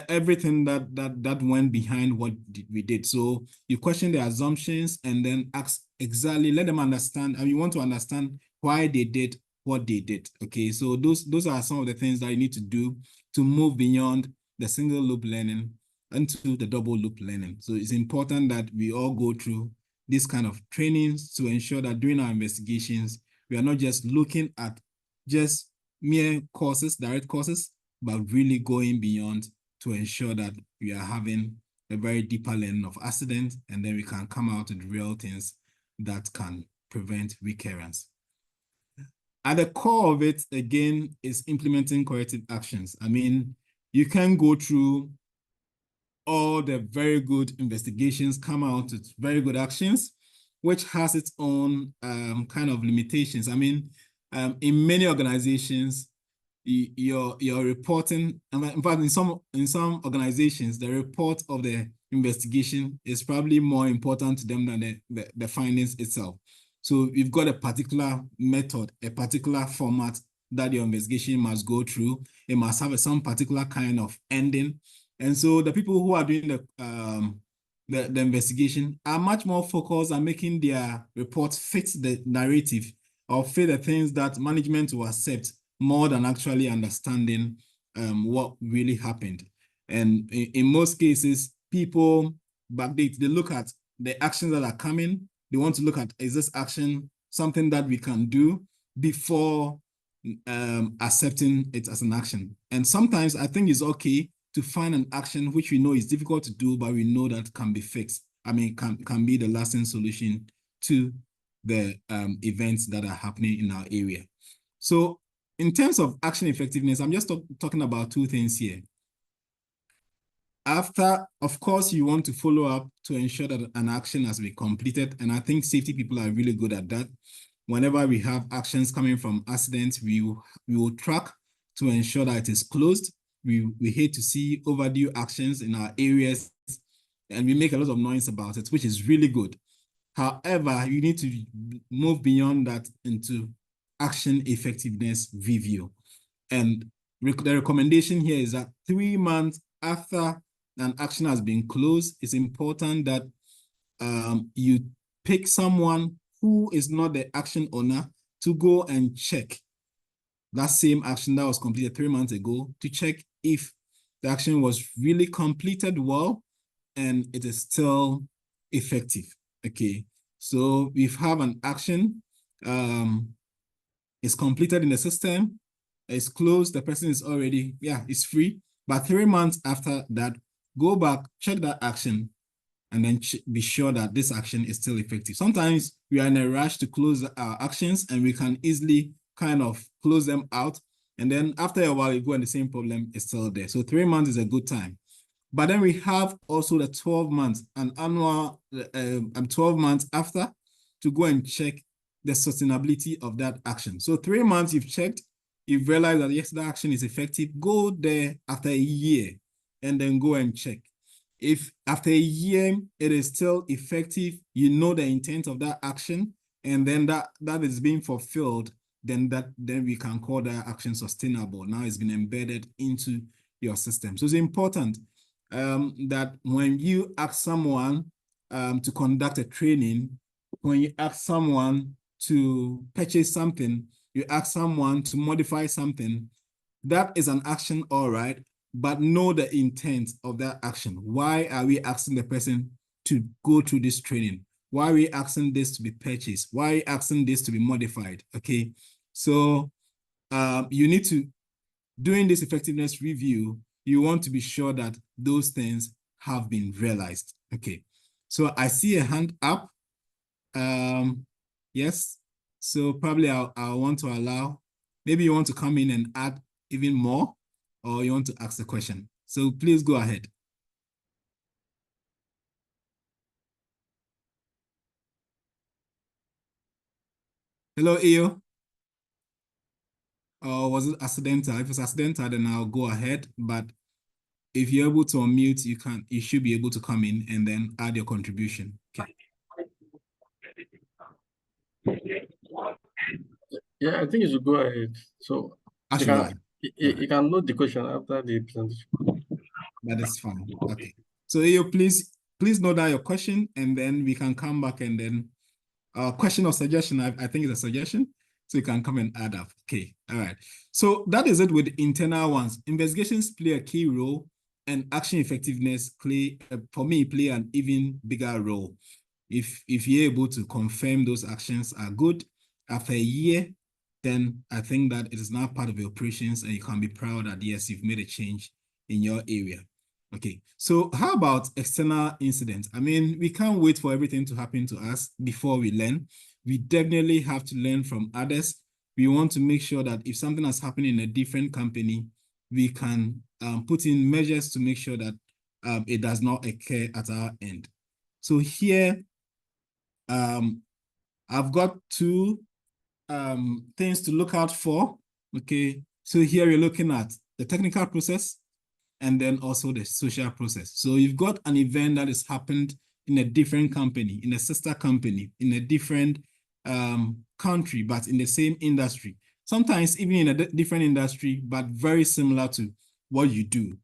everything that went behind what we did. So you question the assumptions and then ask exactly, let them understand, and you want to understand why they did what they did. Okay, so those are some of the things that you need to do to move beyond the single loop learning into the double loop learning. So it's important that we all go through this kind of trainings to ensure that during our investigations, we are not just looking at just mere courses, direct courses, but really going beyond to ensure that we are having a very deeper learning of accidents, and then we can come out with real things that can prevent recurrence. At the core of it, again, is implementing corrective actions. I mean, you can go through all the very good investigations, come out with very good actions, which has its own kind of limitations. I mean, in many organizations, you're reporting, in fact, in some organizations, the report of the investigation is probably more important to them than the findings itself. So you've got a particular method, a particular format that your investigation must go through. It must have some particular kind of ending. And so the people who are doing the investigation are much more focused on making their reports fit the narrative or fit the things that management will accept more than actually understanding what really happened. And in most cases, people backdate, they look at the actions that are coming. They want to look at, is this action something that we can do before accepting it as an action? And sometimes I think it's okay to find an action which we know is difficult to do, but we know that can be fixed. I mean, can be the lasting solution to the events that are happening in our area. So in terms of action effectiveness, I'm just talking about two things here. After, of course, you want to follow up to ensure that an action has been completed. And I think safety people are really good at that. Whenever we have actions coming from accidents, we will track to ensure that it is closed. We hate to see overdue actions in our areas, and we make a lot of noise about it, which is really good. However, you need to move beyond that into action effectiveness review. And the recommendation here is that 3 months after an action has been closed, it's important that you pick someone who is not the action owner to go and check that same action that was completed 3 months ago, to check if the action was really completed well and it is still effective. Okay, so if you have an action, it's completed in the system, it's closed, the person is already, it's free. But 3 months after that, go back, check that action, and then be sure that this action is still effective. Sometimes we are in a rush to close our actions, and we can easily kind of close them out. And then after a while, you go and the same problem is still there. So 3 months is a good time. But then we have also the 12 months, an annual 12 months after, to go and check the sustainability of that action. So 3 months you've checked, you've realized that yes, the action is effective, go there after a year and then go and check. If after a year it is still effective, you know the intent of that action, and then that is being fulfilled, then we can call that action sustainable. Now it's been embedded into your system. So it's important that when you ask someone to conduct a training, when you ask someone to purchase something, you ask someone to modify something, that is an action, all right, but know the intent of that action. Why are we asking the person to go through this training? Why are we asking this to be purchased? Why are we asking this to be modified? Okay, so you need to, doing this effectiveness review, you want to be sure that those things have been realized. Okay, so I see a hand up. Yes, so probably I want to allow, maybe you want to come in and add even more, or you want to ask the question. So please go ahead. Hello, Iyo. Or was it accidental? If it's accidental, then I'll go ahead. But if you're able to unmute, you should be able to come in and then add your contribution. Okay. Yeah, I think you should go ahead. So Actually, You can note the question after the presentation. That is fine. Okay. So you please note down your question, and then we can come back and then question or suggestion. I think it's a suggestion. So you can come and add up. Okay. All right. So that is it with internal ones. Investigations play a key role, and action effectiveness for me, play an even bigger role. If you're able to confirm those actions are good after a year, then I think that it is now part of your operations, and you can be proud that yes, you've made a change in your area. Okay, so how about external incidents? I mean, we can't wait for everything to happen to us before we learn. We definitely have to learn from others. We want to make sure that if something has happened in a different company, we can put in measures to make sure that it does not occur at our end. So here, I've got two things to look out for. Okay, so here we're looking at the technical process and then also the social process. So you've got an event that has happened in a different company, in a sister company, in a different country, but in the same industry. Sometimes even in a different industry, but very similar to what you do.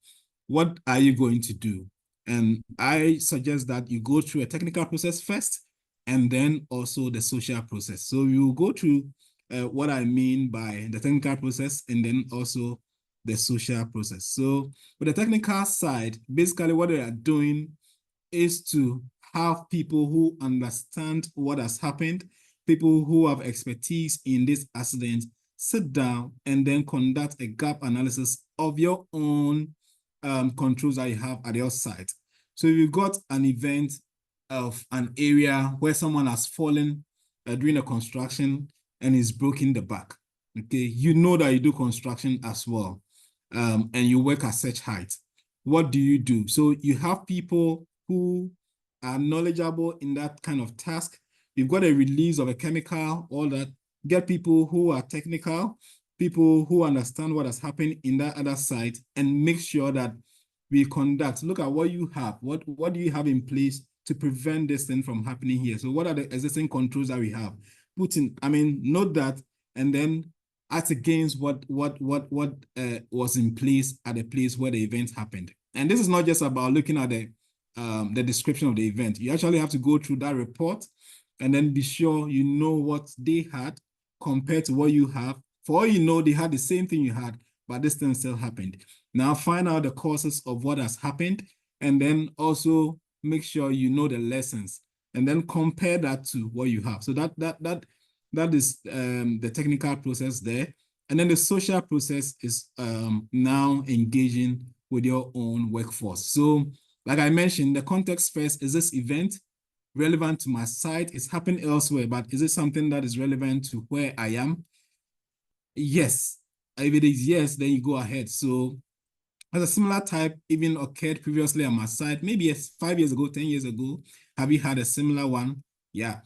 What are you going to do? And I suggest that you go through a technical process first, and then also the social process. So you go through what I mean by the technical process and then also the social process. So with the technical side, basically what they are doing is to have people who understand what has happened, people who have expertise in this accident, sit down and then conduct a gap analysis of your own controls that you have at your site. So if you've got an event of an area where someone has fallen during a construction and is broken the back, okay, you know that you do construction as well, and you work at such height. What do you do? So you have people who are knowledgeable in that kind of task. You've got a release of a chemical, all that. Get people who are technical, people who understand what has happened in that other site, and make sure that we conduct, look at what you have, what do you have in place to prevent this thing from happening here? So what are the existing controls that we have? Note that, and then act against what was in place at the place where the event happened. And this is not just about looking at the description of the event. You actually have to go through that report and then be sure you know what they had compared to what you have. For all you know, they had the same thing you had, but this thing still happened. Now find out the causes of what has happened, and then also make sure you know the lessons, and then compare that to what you have. So that is the technical process there. And then the social process is now engaging with your own workforce. So like I mentioned, the context first, is this event relevant to my site? It's happened elsewhere, but is it something that is relevant to where I am? Yes. If it is yes, then you go ahead. So has a similar type even occurred previously on my site? Maybe 5 years ago, 10 years ago. Have you had a similar one? Yeah.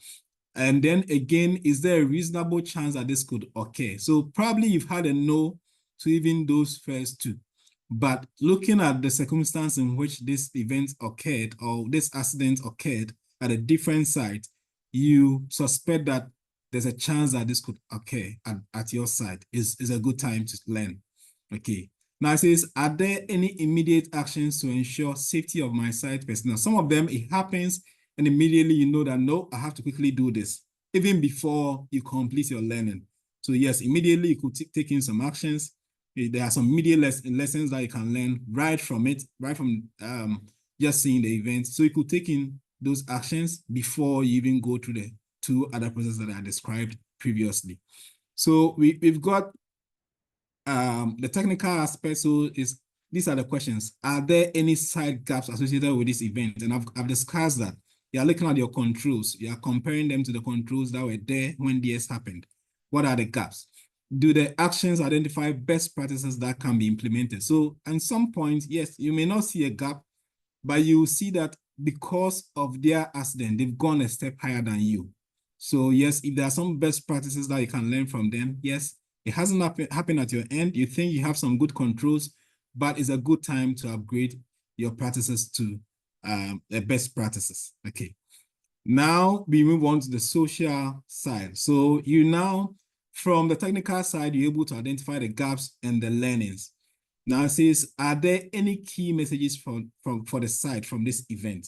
And then again, is there a reasonable chance that this could occur? So probably you've had a no to even those first two. But looking at the circumstance in which this event occurred or this accident occurred at a different site, you suspect that there's a chance that this could occur at your site. Is a good time to learn. Okay. Now it says, are there any immediate actions to ensure safety of my site personnel? Some of them, it happens and immediately you know that, no, I have to quickly do this, even before you complete your learning. So yes, immediately you could take in some actions. There are some immediate lessons that you can learn right from just seeing the event. So you could take in those actions before you even go through the two other processes that I described previously. So we've got the technical aspect. So these are the questions. Are there any side gaps associated with this event? And I've discussed that. You are looking at your controls. You are comparing them to the controls that were there when this happened. What are the gaps? Do the actions identify best practices that can be implemented? So at some point, yes, you may not see a gap, but you see that because of their accident, they've gone a step higher than you. So yes, if there are some best practices that you can learn from them, yes, it hasn't happened at your end. You think you have some good controls, but it's a good time to upgrade your practices to the best practices. Okay. Now we move on to the social side. So you now from the technical side, you're able to identify the gaps and the learnings. Now it says, are there any key messages for the site from this event?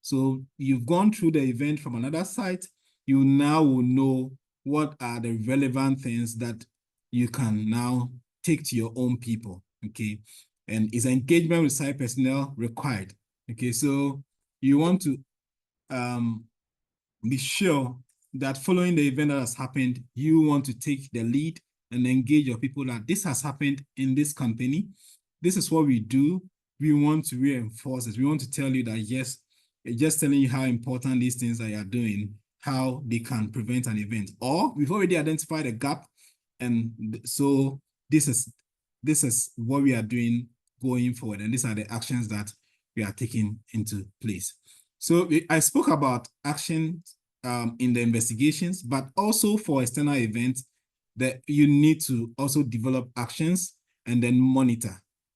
So you've gone through the event from another site, you now will know what are the relevant things that you can now take to your own people, okay? And is engagement with site personnel required? Okay, so you want to be sure that following the event that has happened, you want to take the lead and engage your people that this has happened in this company. This is what we do. We want to reinforce it. We want to tell you that, yes, just telling you how important these things that you are doing, how they can prevent an event. Or we've already identified a gap. And so this is what we are doing going forward. And these are the actions that we are taking into place. So I spoke about actions in the investigations, but also for external events that you need to also develop actions and then monitor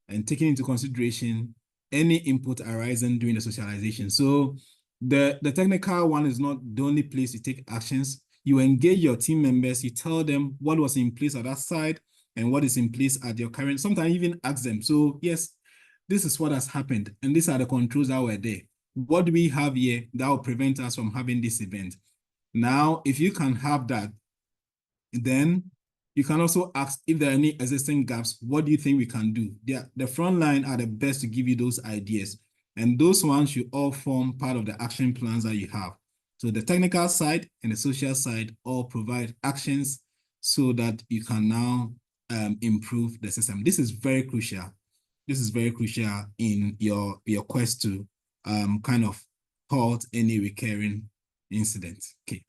and taking into consideration any input arising during the socialization. So the technical one is not the only place you take actions. You engage your team members, you tell them what was in place at that side and what is in place at your current, sometimes even ask them. So yes, this is what has happened and these are the controls that were there. What do we have here that will prevent us from having this event? Now, if you can have that, then you can also ask if there are any existing gaps, what do you think we can do? The front line are the best to give you those ideas. And those ones should all form part of the action plans that you have. So the technical side and the social side all provide actions so that you can now improve the system. This is very crucial. This is very crucial in your quest to kind of halt any recurring incidents. Okay.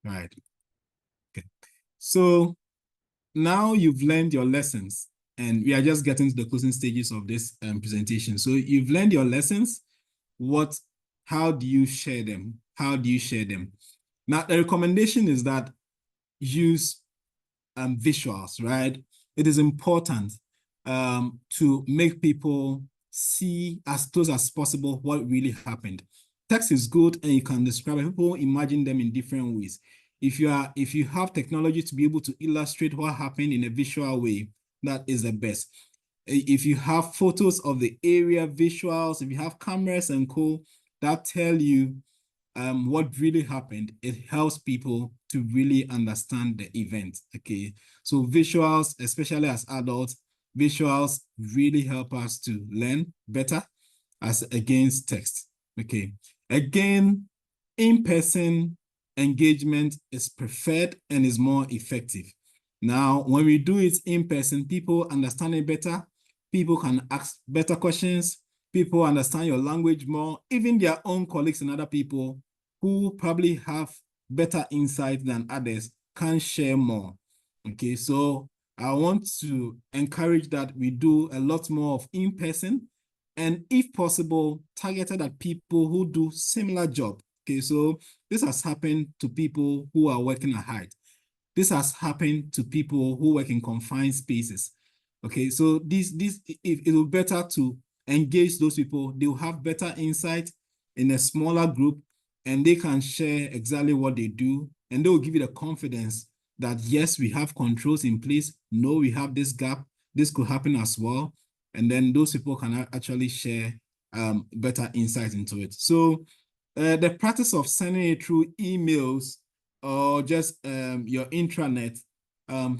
Right. Okay. So now you've learned your lessons and we are just getting to the closing stages of this presentation. So you've learned your lessons. How do you share them? How do you share them? Now, the recommendation is that use visuals, right? It is important to make people see as close as possible what really happened. Text is good and you can describe it. People imagine them in different ways. If you have technology to be able to illustrate what happened in a visual way, that is the best. If you have photos of the area, visuals, if you have cameras and co, that tell you what really happened, it helps people to really understand the event, okay? So visuals, especially as adults, visuals really help us to learn better as against text, okay? Again, in-person engagement is preferred and is more effective. Now, when we do it in person, people understand it better, people can ask better questions, people understand your language more, even their own colleagues and other people who probably have better insight than others can share more. Okay, so I want to encourage that we do a lot more of in-person and if possible, targeted at people who do similar job. Okay, so this has happened to people who are working at height. This has happened to people who work in confined spaces. Okay, so it will be better to engage those people. They will have better insight in a smaller group and they can share exactly what they do. And they will give you the confidence that yes, we have controls in place. No, we have this gap. This could happen as well. And then those people can actually share better insight into it. So the practice of sending it through emails or just your intranet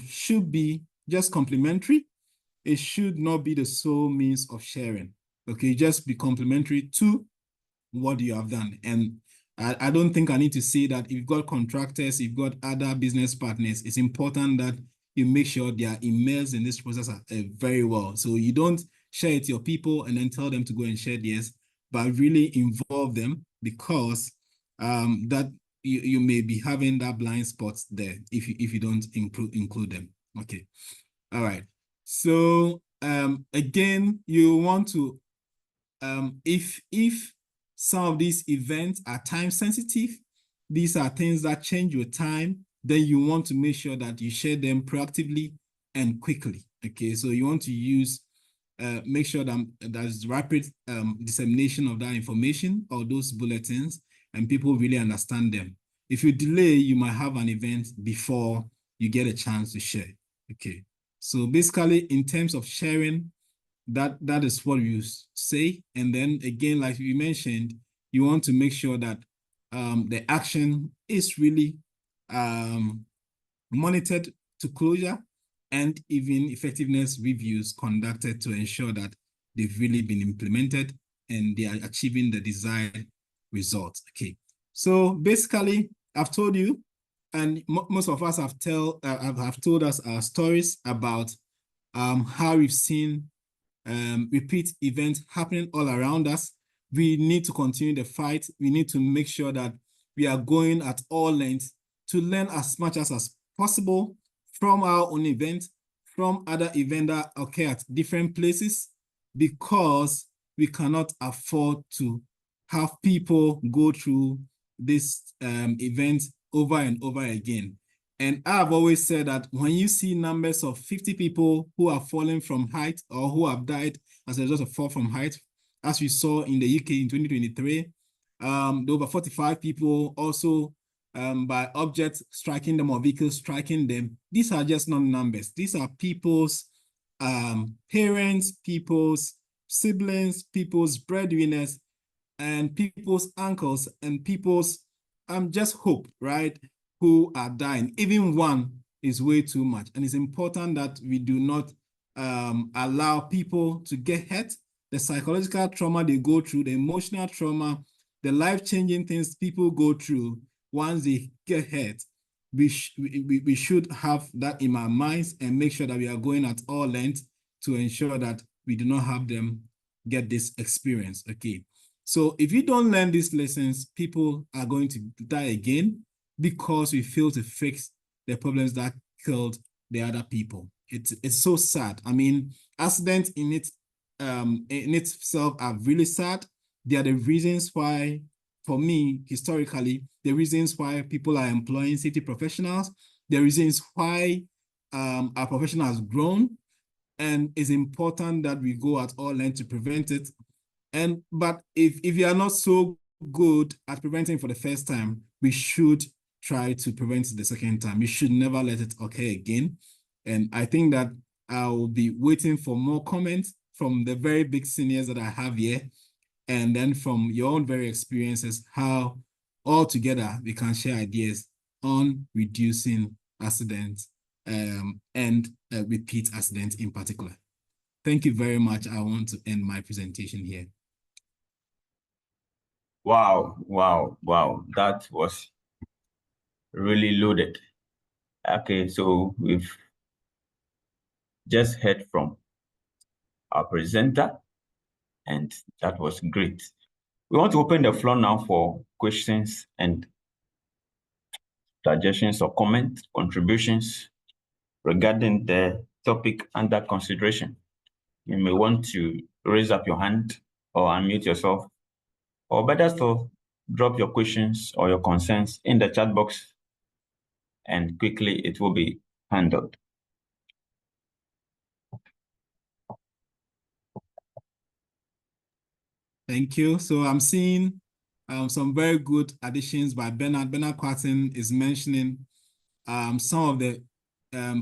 should be just complementary. It should not be the sole means of sharing. Okay, just be complementary to what you have done. And I don't think I need to say that if you've got contractors, you've got other business partners, it's important that you make sure their emails in this process are very well. So you don't share it to your people and then tell them to go and share theirs, but really involve them because that you may be having that blind spots there if you don't include them. Okay. All right. So again, you want to if some of these events are time sensitive, these are things that change your time, then you want to make sure that you share them proactively and quickly. Okay, so you want to use make sure that there's rapid dissemination of that information or those bulletins and people really understand them. If you delay, you might have an event before you get a chance to share. Okay. So basically, in terms of sharing, that is what you say. And then again, like you mentioned, you want to make sure that the action is really monitored to closure, and even effectiveness reviews conducted to ensure that they've really been implemented and they are achieving the desired results. Okay. So basically, I've told you, and most of us have told us our stories about how we've seen repeat events happening all around us. We need to continue the fight. We need to make sure that we are going at all lengths to learn as much as possible from our own event, from other events that occur at different places, because we cannot afford to have people go through this event over and over again. And I've always said that when you see numbers of 50 people who are falling from height or who have died as a result of fall from height, as we saw in the UK in 2023, there were over 45 people also by objects striking them or vehicles striking them. These are just not numbers. These are people's parents, people's siblings, people's breadwinners, and people's uncles, and people's just hope, right? Who are dying. Even one is way too much. And it's important that we do not allow people to get hurt. The psychological trauma they go through, the emotional trauma, the life-changing things people go through once they get hurt, we should have that in our minds and make sure that we are going at all lengths to ensure that we do not have them get this experience. Okay. So if you don't learn these lessons, people are going to die again because we fail to fix the problems that killed the other people. It's so sad. I mean, accidents in itself are really sad. They are the reasons why, for me, historically, the reasons why people are employing safety professionals, the reasons why our profession has grown, and it's important that we go at all lengths to prevent it. But if you are not so good at preventing for the first time, we should try to prevent it the second time. We should never let it occur again. And I think that I will be waiting for more comments from the very big seniors that I have here, and then from your own very experiences, how all together we can share ideas on reducing accidents and repeat accidents in particular. Thank you very much. I want to end my presentation here. Wow, wow, wow. That was really loaded. Okay, so we've just heard from our presenter, and that was great. We want to open the floor now for questions and suggestions or comments, contributions regarding the topic under consideration. You may want to raise up your hand or unmute yourself, or better still, drop your questions or your concerns in the chat box, and quickly it will be handled. Thank you. So I'm seeing some very good additions by Bernard. Bernard Quatin is mentioning some of the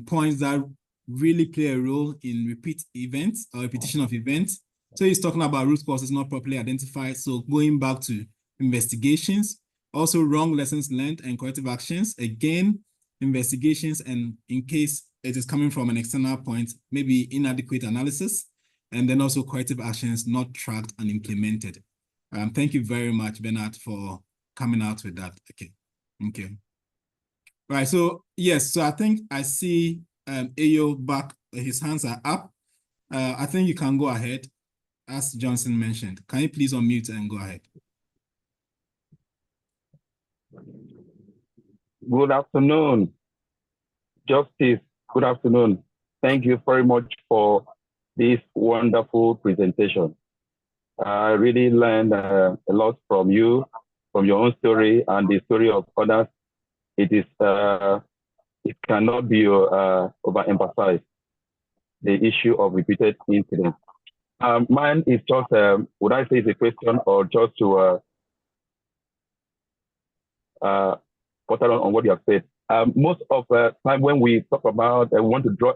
points that really play a role in repeat events or repetition of events. So he's talking about root causes not properly identified. So going back to investigations, also wrong lessons learned and corrective actions. Again, investigations, and in case it is coming from an external point, maybe inadequate analysis, and then also corrective actions not tracked and implemented. Thank you very much, Bernard, for coming out with that. Okay. Okay. Right. So yes. So I think I see Ayo back. His hands are up. I think you can go ahead, as Johnson mentioned. Can you please unmute and go ahead? Good afternoon, Justice. Good afternoon. Thank you very much for this wonderful presentation. I really learned a lot from you, from your own story and the story of others. It cannot be overemphasized, the issue of repeated incidents. Mine is just, would I say it's a question or just to water on what you have said. most of the time when we talk about want to draw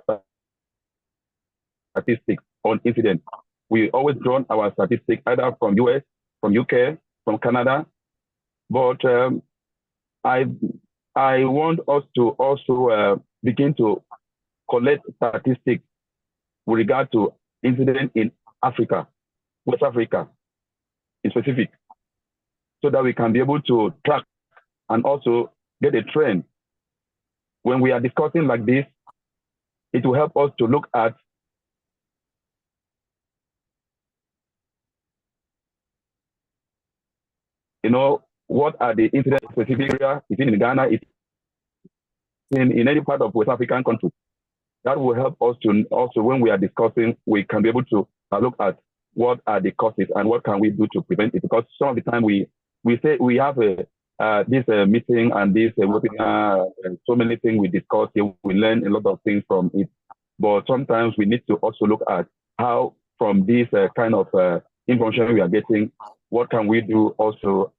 statistics on incidents, we always draw our statistics either from US, from UK, from Canada. But I want us to also begin to collect statistics with regard to incidents in Africa, West Africa in specific, so that we can be able to track and also get a trend. When we are discussing like this, it will help us to look at what are the incident specific area? Is it in Ghana? Is it in any part of West African country? That will help us to also, when we are discussing, we can be able to look at what are the causes and what can we do to prevent it. Because some of the time we say we have this meeting and this webinar, and so many things we discuss here, we learn a lot of things from it. But sometimes we need to also look at how from this kind of information we are getting, what can we do also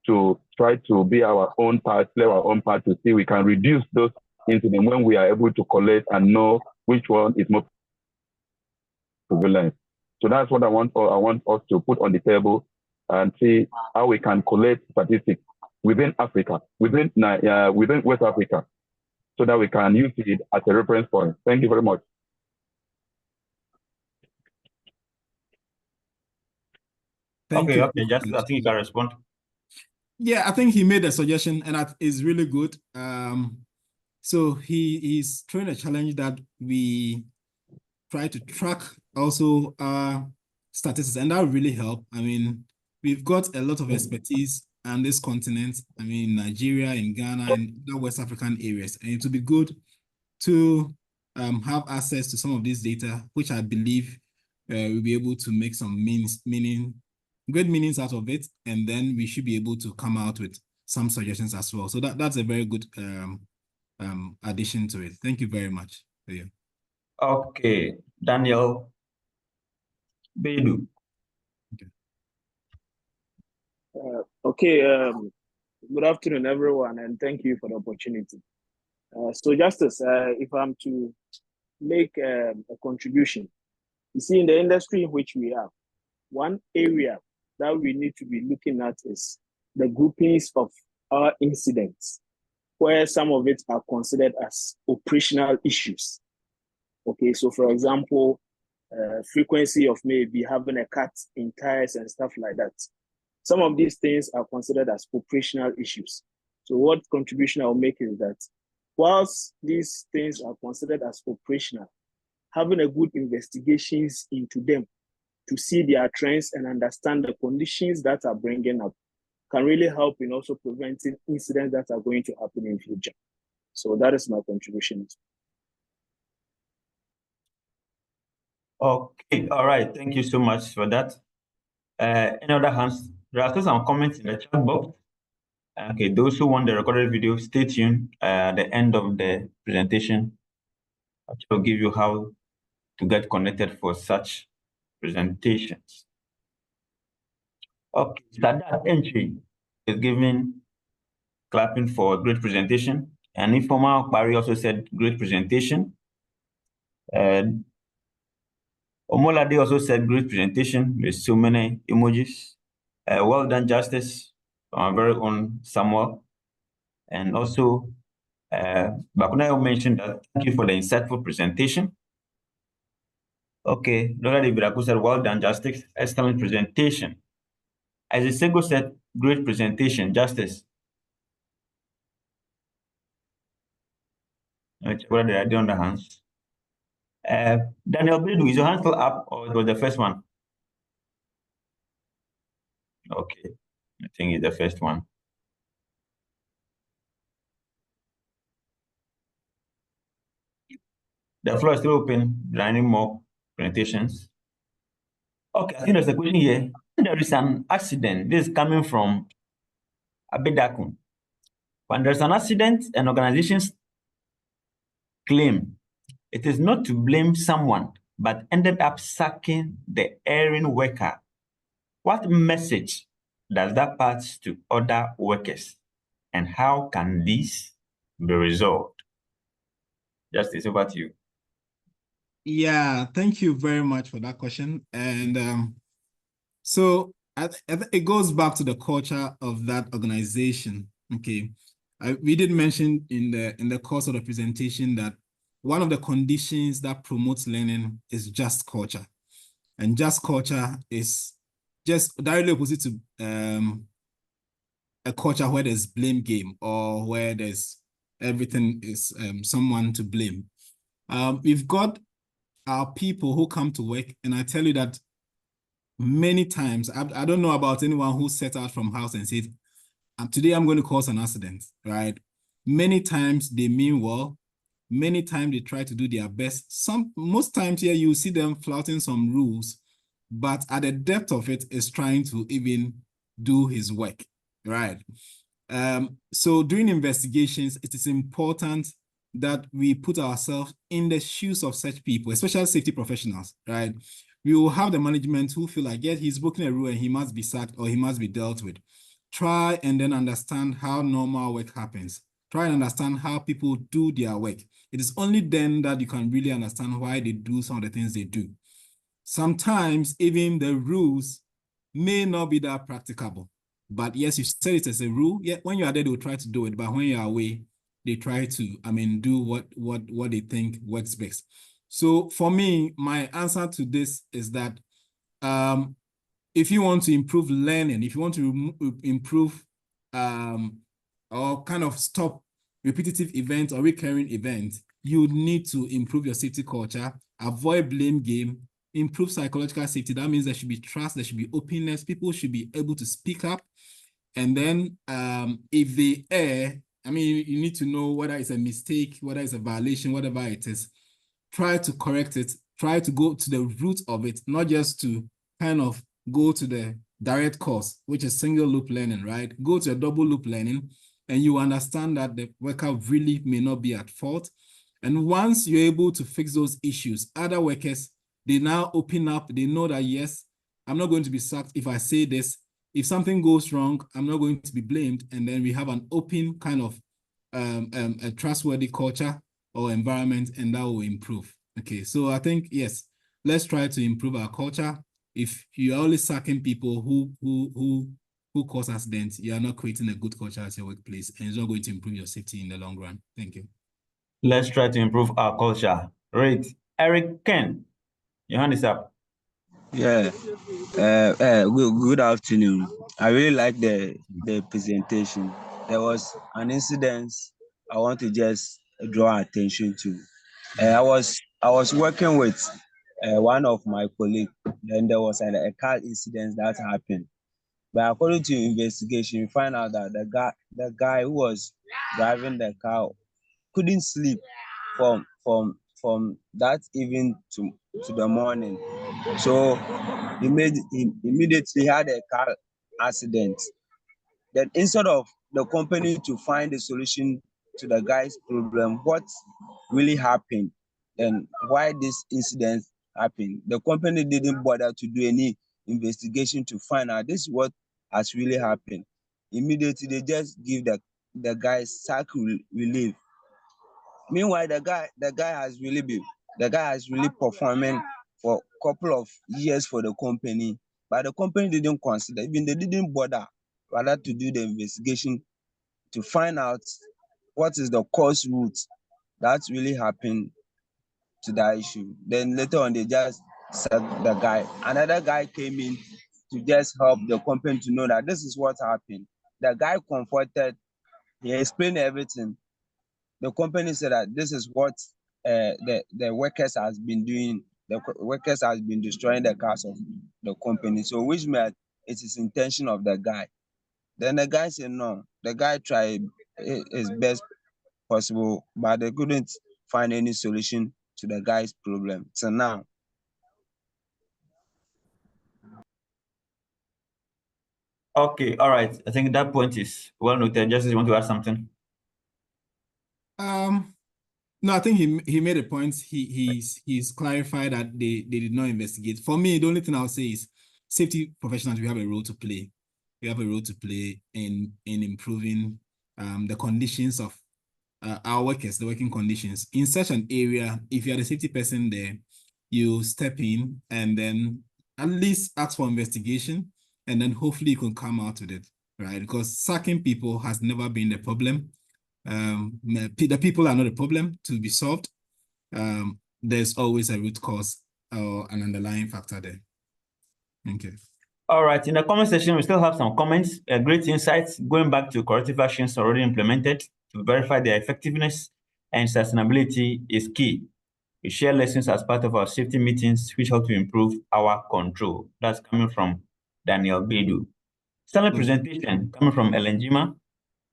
to try to be our own part, play our own part to see we can reduce those incidents when we are able to collect and know which one is more prevalent. So that's what I want us to put on the table and see how we can collect statistics within Africa, within West Africa, so that we can use it as a reference point. Thank you very much. Thank you. Okay, just I think you can respond. Yeah, I think he made a suggestion, and that is really good. So he's throwing a challenge that we try to track also statistics, and that will really help. I mean, we've got a lot of expertise on this continent. I mean, Nigeria, in Ghana, and the West African areas, and it would be good to have access to some of this data, which I believe we'll be able to make some good meanings out of it, and then we should be able to come out with some suggestions as well. So that's a very good addition to it. Thank you very much. Yeah. Okay, Daniel Bedu. Good afternoon, everyone, and thank you for the opportunity. So Justice, if I'm to make a contribution, you see, in the industry in which we are, one area that we need to be looking at is the groupings of our incidents, where some of it are considered as operational issues. Okay, so for example, frequency of maybe having a cut in tires and stuff like that. Some of these things are considered as operational issues. So what contribution I'll make is that whilst these things are considered as operational, having a good investigations into them to see their trends and understand the conditions that are bringing up can really help in also preventing incidents that are going to happen in future. So that is my contribution. Okay, all right. Thank you so much for that. In other hands, there are still some comments in the chat box. Okay, those who want the recorded video, stay tuned. At the end of the presentation, I'll give you how to get connected for such presentations. Okay, Sadat Entry is giving clapping for great presentation. And Informal Barry also said great presentation. Omolade also said great presentation with so many emojis. Well done, Justice, our very own Samuel. And also, Bakunayo mentioned that thank you for the insightful presentation. Okay, Lola de Viracu said, well done, Justice, excellent presentation. Isesego said, great presentation, Justice. What did I do on the hands? Daniel Bedu, is your hand still up or it was the first one? Okay, I think it's the first one. The floor is still open. There are any more presentations? Okay, I think there's a question here. There is an accident. This is coming from Abedakun. When there's an accident, an organization's claim it is not to blame someone, but ended up sacking the erring worker. What message does that pass to other workers? And how can this be resolved? Justice, over to you. Yeah, thank you very much for that question. And so it goes back to the culture of that organization. Okay, we did mention in the course of the presentation that one of the conditions that promotes learning is just culture, and just culture is just directly opposite to a culture where there's blame game or where there's everything is someone to blame. We've got our people who come to work, and I tell you that many times, I don't know about anyone who set out from house and said, today I'm going to cause an accident, right? Many times they mean well. Many times they try to do their best. Most times here you see them flouting some rules, but at the depth of it is trying to even do his work, right? So during investigations, it is important that we put ourselves in the shoes of such people, especially safety professionals, right? We will have the management who feel like, yes, he's broken a rule and he must be sacked or he must be dealt with. Try and then understand how normal work happens. Try and understand how people do their work. It is only then that you can really understand why they do some of the things they do. Sometimes even the rules may not be that practicable. But yes, you said it as a rule. Yeah, when you are there, they will try to do it. But when you are away, they try to, do what they think works best. So for me, my answer to this is that if you want to improve learning, if you want to improve or kind of stop repetitive events or recurring events, you need to improve your safety culture, avoid blame game, improve psychological safety. That means there should be trust, there should be openness. People should be able to speak up. And then if they err, you need to know whether it's a mistake, whether it's a violation, whatever it is, try to correct it, try to go to the root of it, not just to kind of go to the direct cause, which is single loop learning, right? Go to a double loop learning, and you understand that the worker really may not be at fault. And once you're able to fix those issues, other workers, they now open up, they know that, yes, I'm not going to be sacked if I say this. If something goes wrong, I'm not going to be blamed. And then we have an open kind of a trustworthy culture or environment, and that will improve. Okay, so I think, yes, let's try to improve our culture. If you're only sacking people who cause accidents, you are not creating a good culture at your workplace, and it's not going to improve your safety in the long run. Thank you. Let's try to improve our culture. Right. Eric Ken, your hand is up. Yeah, good afternoon. I really like the presentation. There was an incident I want to just draw attention to. I was working with one of my colleagues. Then there was a car incident that happened. But according to investigation, we find out that the guy who was driving the car couldn't sleep from that evening to the morning. So he immediately had a car accident. Then instead of the company to find a solution to the guy's problem, what really happened and why this incident happened, the company didn't bother to do any investigation to find out this is what has really happened. Immediately they just give the guy sack relief. Meanwhile, the guy has really performing for a couple of years for the company, but the company didn't consider, even they didn't bother rather to do the investigation to find out what is the cause root that really happened to that issue. Then later on, they just sacked the guy. Another guy came in to just help the company to know that this is what happened. The guy comforted, he explained everything. The company said that this is what the workers has been doing. The workers has been destroying the cars of the company. So which meant it is intention of the guy. Then the guy said no. The guy tried his best possible, but they couldn't find any solution to the guy's problem. So now. Okay, all right. I think that point is well noted. Justice, you want to add something? No, I think he made a point. He's clarified that they did not investigate. For me, the only thing I'll say is safety professionals, we have a role to play. We have a role to play in improving the conditions of our workers, the working conditions. In such an area, if you are the safety person there, you step in and then at least ask for investigation, and then hopefully you can come out with it, right? Because sacking people has never been the problem. The people are not a problem to be solved. There's always a root cause or an underlying factor there. Okay. All right, in the comment section, we still have some comments, great insights, going back to corrective actions already implemented to verify their effectiveness and sustainability is key. We share lessons as part of our safety meetings, which help to improve our control. That's coming from Daniel Bedu. Stellar presentation coming from Ellen Jima.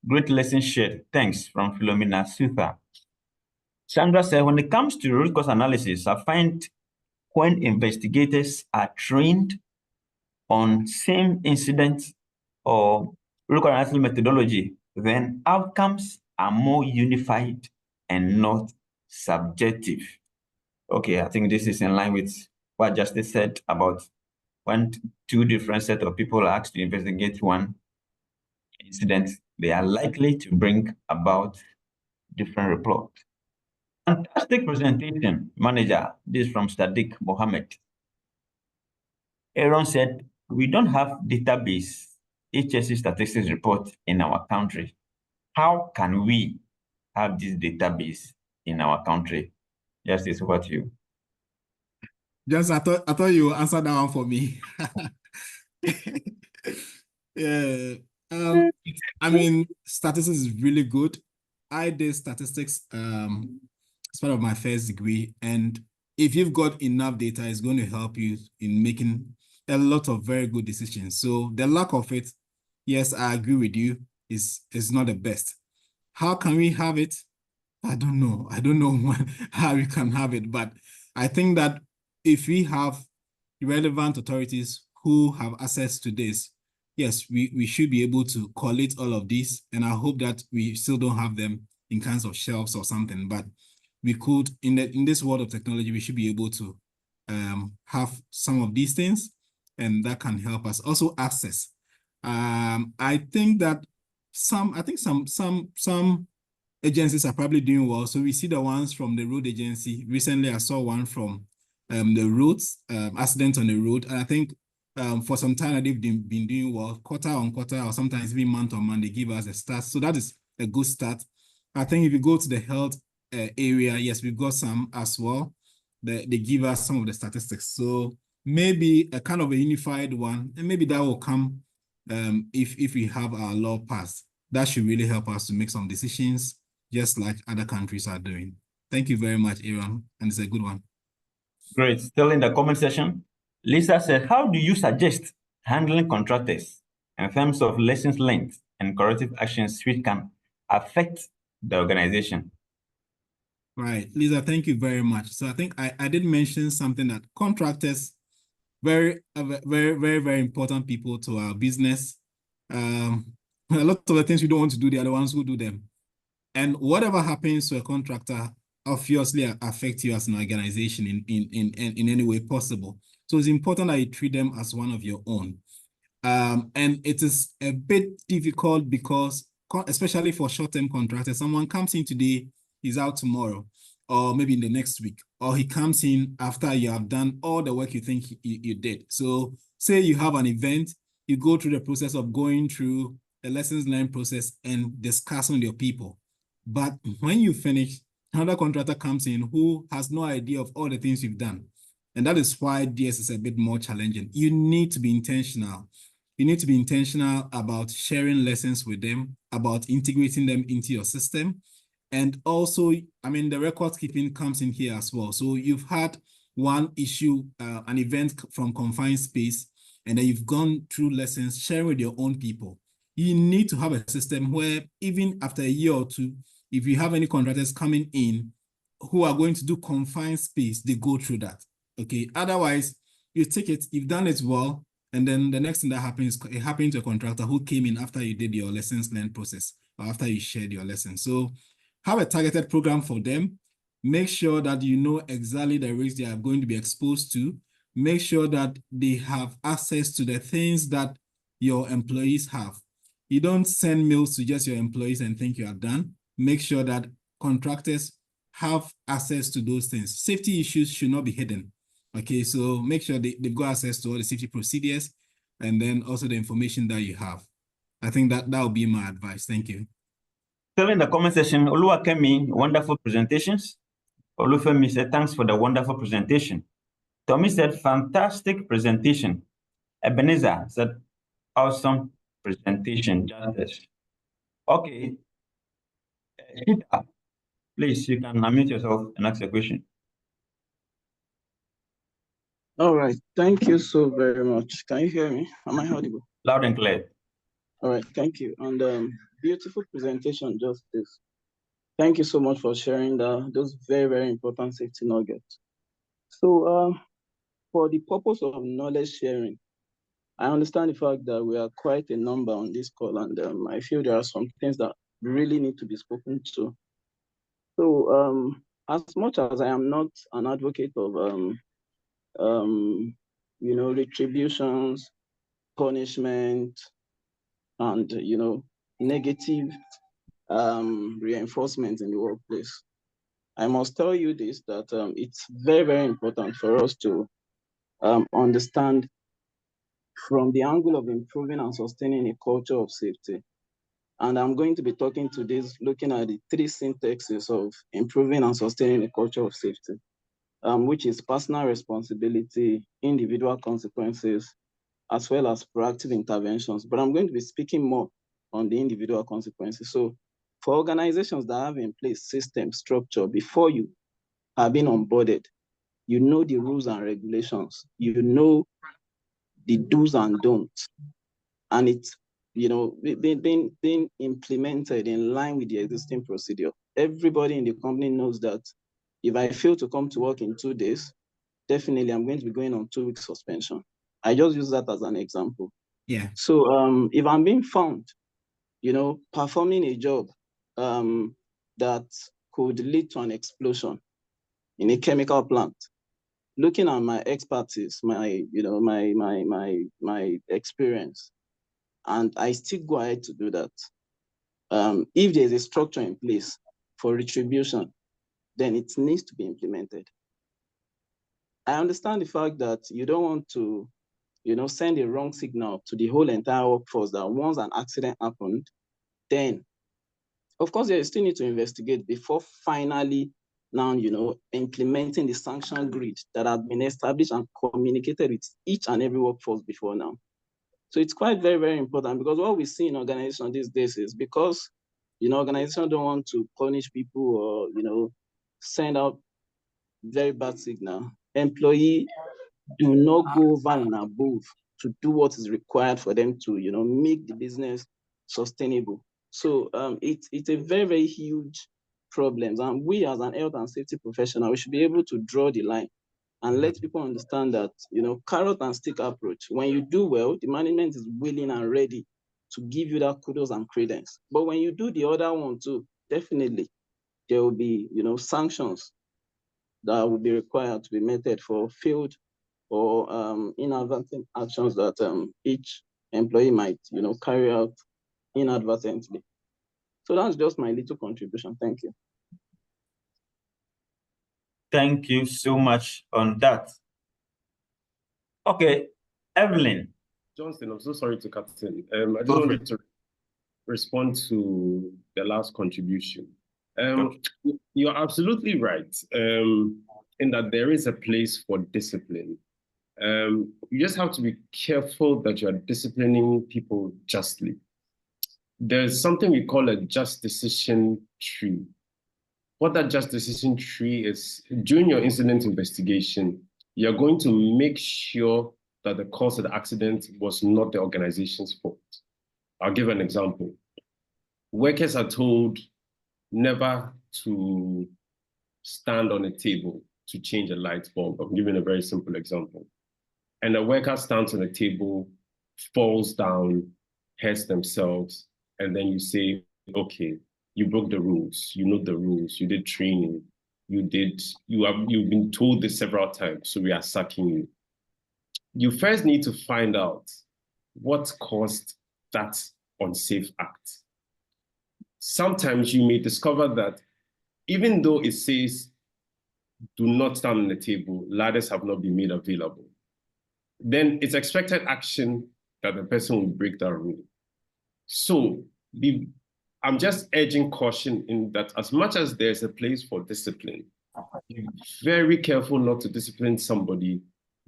Great lesson shared. Thanks from Philomena Sutha. Sandra said, when it comes to root cause analysis, I find when investigators are trained on same incident or root cause analysis methodology, then outcomes are more unified and not subjective. Okay, I think this is in line with what Justice said about when two different set of people are asked to investigate one incident, they are likely to bring about different reports. Fantastic presentation, manager. This is from Sadiq Mohammed. Aaron said, we don't have database HSE statistics report in our country. How can we have this database in our country? Justice, what you? Just I thought you answered that one for me. Yeah. I mean, statistics is really good. I did statistics as part of my first degree, and if you've got enough data, it's going to help you in making a lot of very good decisions. So the lack of it, yes, I agree with you, is not the best. How can we have it? I don't know. I don't know how we can have it, but I think that if we have relevant authorities who have access to this, yes, we should be able to collate all of these. And I hope that we still don't have them in kinds of shelves or something, but we could, in this world of technology, we should be able to have some of these things, and that can help us also access. I think that some agencies are probably doing well. So we see the ones from the road agency. Recently, I saw one from the roads, accidents on the road. And I think for some time they've been doing well, quarter on quarter, or sometimes even month on month, they give us a start. So that is a good start. I think if you go to the health area, yes, we've got some as well. They give us some of the statistics. So maybe a kind of a unified one, and maybe that will come if we have our law passed. That should really help us to make some decisions, just like other countries are doing. Thank you very much, Aaron, and it's a good one. Great. Still in the comment section, Lisa said, how do you suggest handling contractors in terms of lessons learned and corrective actions which can affect the organization? Right, Lisa, thank you very much. So I think I did mention something that contractors, very important people to our business. A lot of the things we don't want to do, they are the ones who do them. And whatever happens to a contractor obviously affects you as an organization in any way possible. So it's important that you treat them as one of your own. And it is a bit difficult because, especially for short-term contractors, someone comes in today, he's out tomorrow, or maybe in the next week, or he comes in after you have done all the work you think you did. So say you have an event, you go through the process of going through the lessons learned process and discussing with your people. But when you finish, another contractor comes in who has no idea of all the things you've done. And that is why DS is a bit more challenging. You need to be intentional. You need to be intentional about sharing lessons with them, about integrating them into your system. And also, I mean, the record keeping comes in here as well. So you've had one issue, an event from confined space, and then you've gone through lessons, sharing with your own people. You need to have a system where even after a year or two, if you have any contractors coming in who are going to do confined space, they go through that. Okay. Otherwise, you take it, you've done it well, and then the next thing that happens, it happened to a contractor who came in after you did your lessons learned process, or after you shared your lessons. So have a targeted program for them. Make sure that you know exactly the risks they are going to be exposed to. Make sure that they have access to the things that your employees have. You don't send mails to just your employees and think you are done. Make sure that contractors have access to those things. Safety issues should not be hidden. Okay, so make sure they've got access to all the safety procedures and then also the information that you have. I think that would be my advice. Thank you. Still in the comment section, Oluwakemi, wonderful presentations. Olufemi said, thanks for the wonderful presentation. Tommy said, fantastic presentation. Ebenezer said, awesome presentation, Justice. Okay. Peter, please, you can unmute yourself and ask a question. All right, thank you so very much. Can you hear me? Am I audible? Loud and clear. All right, thank you. And beautiful presentation, Justice. Thank you so much for sharing those very, very important safety nuggets. So for the purpose of knowledge sharing, I understand the fact that we are quite a number on this call, and I feel there are some things that really need to be spoken to. So as much as I am not an advocate of retributions, punishment, and negative reinforcement in the workplace, I must tell you this, that it's very, very important for us to understand from the angle of improving and sustaining a culture of safety. And I'm going to be talking to this, looking at the three syntaxes of improving and sustaining a culture of safety, which is personal responsibility, individual consequences, as well as proactive interventions. But I'm going to be speaking more on the individual consequences. So for organizations that have in place system structure before you have been onboarded, you know the rules and regulations, you know the do's and don'ts, and it's being implemented in line with the existing procedure. Everybody in the company knows that if I fail to come to work in 2 days, definitely I'm going to be going on 2 weeks suspension. I just use that as an example. Yeah. So if I'm being found, performing a job that could lead to an explosion in a chemical plant, looking at my expertise, my experience, and I still go ahead to do that. If there's a structure in place for retribution, then it needs to be implemented. I understand the fact that you don't want to, send a wrong signal to the whole entire workforce that once an accident happened, then, of course, you still need to investigate before finally now, implementing the sanction grid that has been established and communicated with each and every workforce before now. So it's quite very, very important, because what we see in organizations these days is because, organizations don't want to punish people or, send out very bad signal. Employee do not go over and above to do what is required for them to, make the business sustainable. So it's a very, very huge problem. And we as an health and safety professional, we should be able to draw the line and let people understand that, carrot and stick approach. When you do well, the management is willing and ready to give you that kudos and credence. But when you do the other one too, definitely there will be, sanctions that will be required to be meted for failed or inadvertent actions that each employee might, carry out inadvertently. So that's just my little contribution. Thank you. Thank you so much on that. Okay, Evelyn. Johnson, I'm so sorry to cut in. I just wanted to respond to the last contribution. You're absolutely right in that there is a place for discipline. You just have to be careful that you're disciplining people justly. There's something we call a just decision tree. What that just decision tree is, during your incident investigation, you're going to make sure that the cause of the accident was not the organization's fault. I'll give an example. Workers are told never to stand on a table to change a light bulb. I'm giving a very simple example. And a worker stands on a table, falls down, hurts themselves, and then you say, okay, you broke the rules, you know the rules, you did training, you've been told this several times, so we are sacking you. You first need to find out what caused that unsafe act. Sometimes you may discover that even though it says do not stand on the table, ladders have not been made available, then it's expected action that the person will break that rule. So I'm just urging caution in that as much as there's a place for discipline, be very careful not to discipline somebody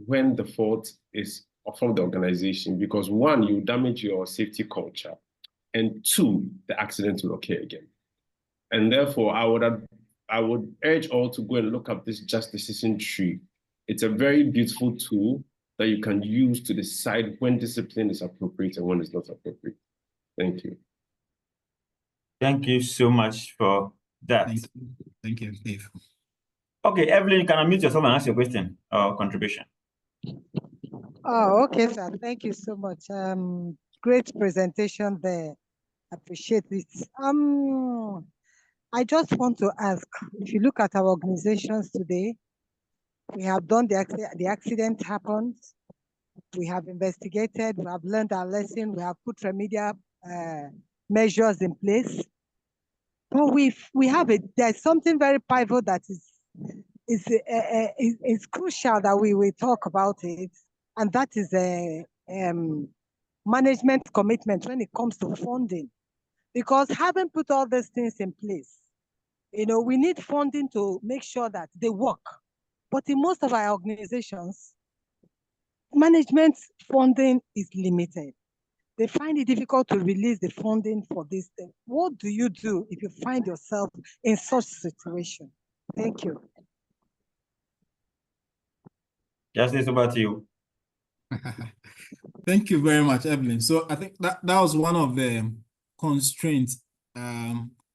when the fault is from the organization, because one, you damage your safety culture, and two, the accident will occur again. And therefore, I would urge all to go and look up this just decision tree. It's a very beautiful tool that you can use to decide when discipline is appropriate and when it's not appropriate. Thank you. Thank you so much for that. Thank you, Dave. Okay, Evelyn, you can unmute yourself and ask your question or contribution. Oh, okay, sir. Thank you so much. Great presentation there. Appreciate it. I just want to ask, if you look at our organizations today, we have done the accident happened, we have investigated, we have learned our lesson, we have put remedial measures in place. But there's something very pivotal that is crucial that we will talk about it, and that is a management commitment when it comes to funding. Because having put all these things in place, we need funding to make sure that they work. But in most of our organizations, management funding is limited. They find it difficult to release the funding for this thing. What do you do if you find yourself in such situation? Thank you. Justice, over to you. Thank you very much, Evelyn. So I think that was one of the constraints,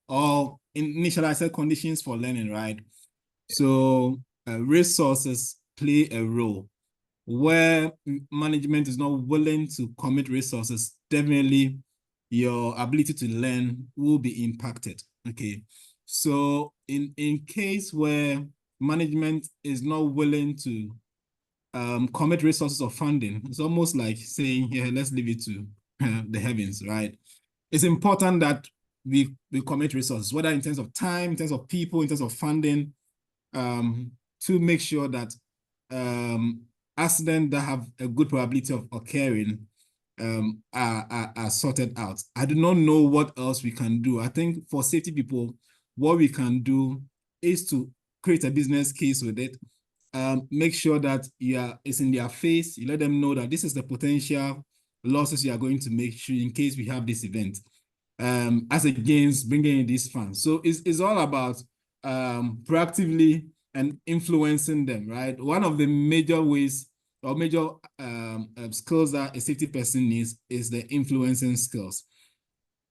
or initially I said conditions for learning, right? So resources play a role. Where management is not willing to commit resources, definitely your ability to learn will be impacted. Okay. So in case where management is not willing to commit resources or funding, it's almost like saying, yeah, let's leave it to the heavens, right? It's important that we commit resources, whether in terms of time, in terms of people, in terms of funding, to make sure that accidents that have a good probability of occurring are sorted out. I do not know what else we can do. I think for safety people, what we can do is to create a business case with it. Make sure that it's in their face. You let them know that this is the potential losses you are going to make sure in case we have this event, as against bringing in these funds. So it's all about proactively and influencing them, right? One of the major ways or major skills that a safety person needs is the influencing skills.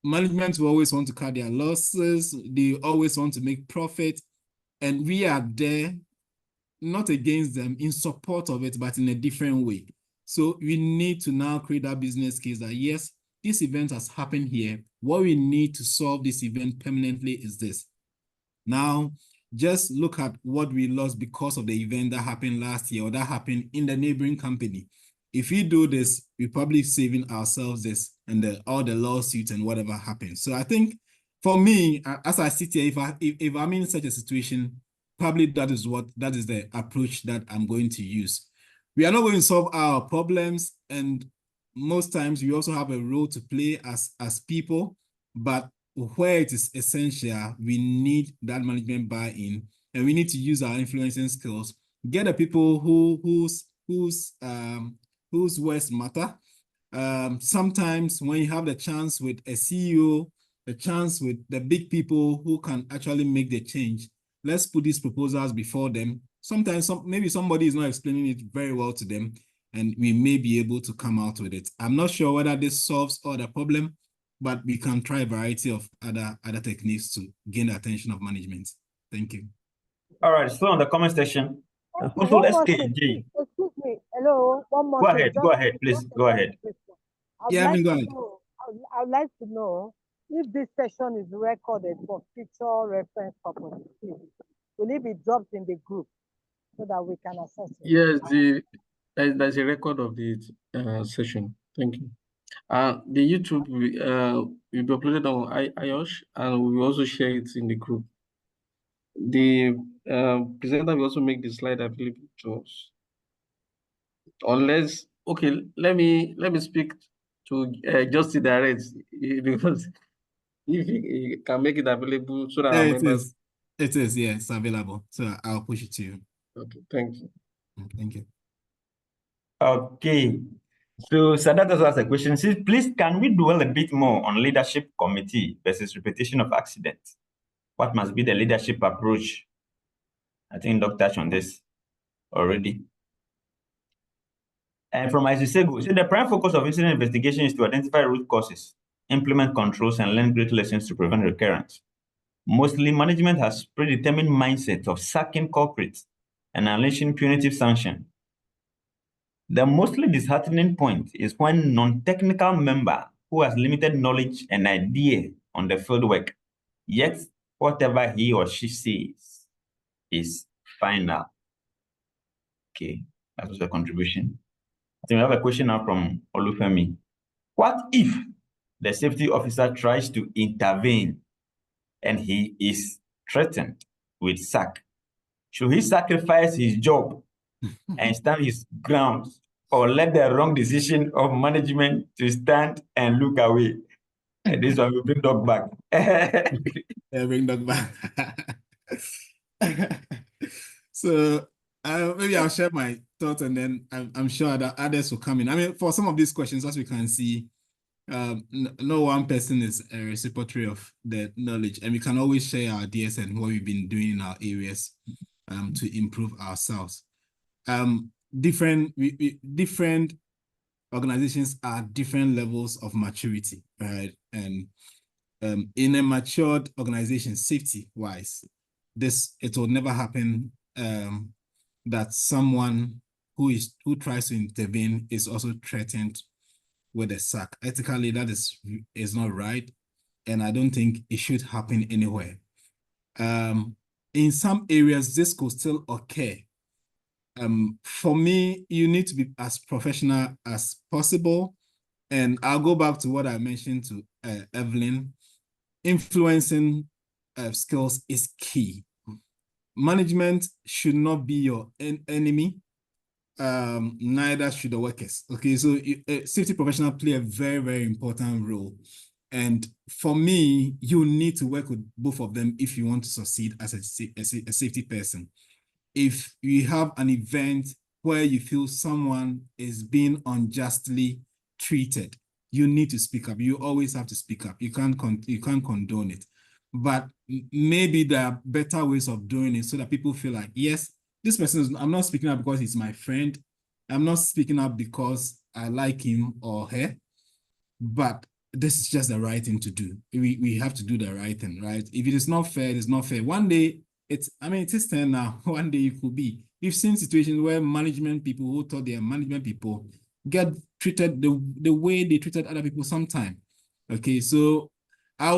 Management will always want to cut their losses. They always want to make profit. And we are there, not against them, in support of it, but in a different way. So we need to now create that business case that, yes, this event has happened here. What we need to solve this event permanently is this. Now, just look at what we lost because of the event that happened last year or that happened in the neighboring company. If we do this, we're probably saving ourselves this and all the lawsuits and whatever happens. So I think for me, as I sit here, if I'm in such a situation, probably that is the approach that I'm going to use. We are not going to solve our problems, and most times we also have a role to play as people, but where it is essential, we need that management buy-in, and we need to use our influencing skills, get the people whose words matter. Sometimes when you have the chance with a CEO, the chance with the big people who can actually make the change, let's put these proposals before them. Sometimes maybe somebody is not explaining it very well to them, and we may be able to come out with it. I'm not sure whether this solves all the problem, but we can try a variety of other techniques to gain the attention of management. Thank you. All right, so on the comment section, Control SKG. Excuse me. Hello, one more thing. Go ahead, please. Go ahead. I would like to know if this session is recorded for future reference purposes. Will it be dropped in the group so that we can assess it? Yes, there's a record of the session. Thank you. The YouTube will be uploaded on IOSH, and we will also share it in the group. the presenter will also make the slide available to us. Unless, okay, let me speak to Justice Direct because if he can make it available so that our members. It is, yeah, it's available. So I'll push it to you. Okay, thank you. Thank you. Okay. So Sadat also has a question. Says, please, can we dwell a bit more on leadership committee versus repetition of accidents? What must be the leadership approach? I think Doc touched on this already. And from Isisego, the prime focus of incident investigation is to identify root causes, implement controls, and learn great lessons to prevent recurrence. Mostly, management has predetermined mindset of sacking culprits and unleashing punitive sanction. The mostly disheartening point is when non-technical member who has limited knowledge and idea on the field work, yet whatever he or she says is final. Okay, that was the contribution. I think we have a question now from Olufemi. What if the safety officer tries to intervene and he is threatened with sack? Should he sacrifice his job and stand his ground, or let the wrong decision of management to stand and look away? And this one will bring Doc back. Bring Doc back. So maybe I'll share my thoughts, and then I'm sure that others will come in. I mean, for some of these questions, as we can see, no one person is a repository of the knowledge, and we can always share our ideas and what we've been doing in our areas to improve ourselves. Different organizations are different levels of maturity, right? And in a matured organization, safety-wise, it will never happen that someone who tries to intervene is also threatened with a sack. Ethically, that is not right, and I don't think it should happen anywhere. In some areas, this could still occur. For me, you need to be as professional as possible, and I'll go back to what I mentioned to Evelyn. Influencing skills is key. Management should not be your enemy. Neither should the workers. Okay, so safety professionals play a very, very important role. And for me, you need to work with both of them if you want to succeed as a safety person. If you have an event where you feel someone is being unjustly treated, you need to speak up. You always have to speak up. You can't condone it. But maybe there are better ways of doing it so that people feel like, yes, this person I'm not speaking up because he's my friend. I'm not speaking up because I like him or her, but this is just the right thing to do. We have to do the right thing, right? If it is not fair, it is not fair. One day, it is 10 now. One day it could be. We've seen situations where management people who thought they are management people get treated the way they treated other people sometime. Okay, so I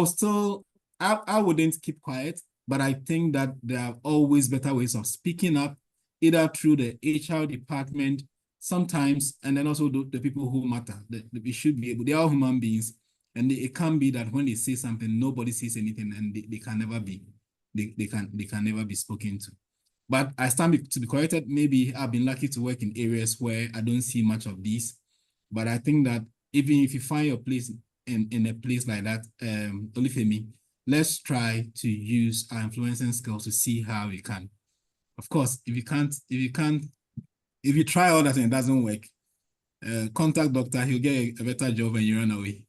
wouldn't keep quiet, but I think that there are always better ways of speaking up, either through the HR department sometimes, and then also the people who matter. We should be able, they are all human beings, and it can't be that when they say something, nobody says anything, and they can never be, they can never be spoken to. But I stand to be corrected. Maybe I've been lucky to work in areas where I don't see much of these, but I think that even if you find your place in a place like that, Olufemi, let's try to use our influencing skills to see how we can. Of course, if you try all that and it doesn't work, contact doctor, he'll get a better job and you run away.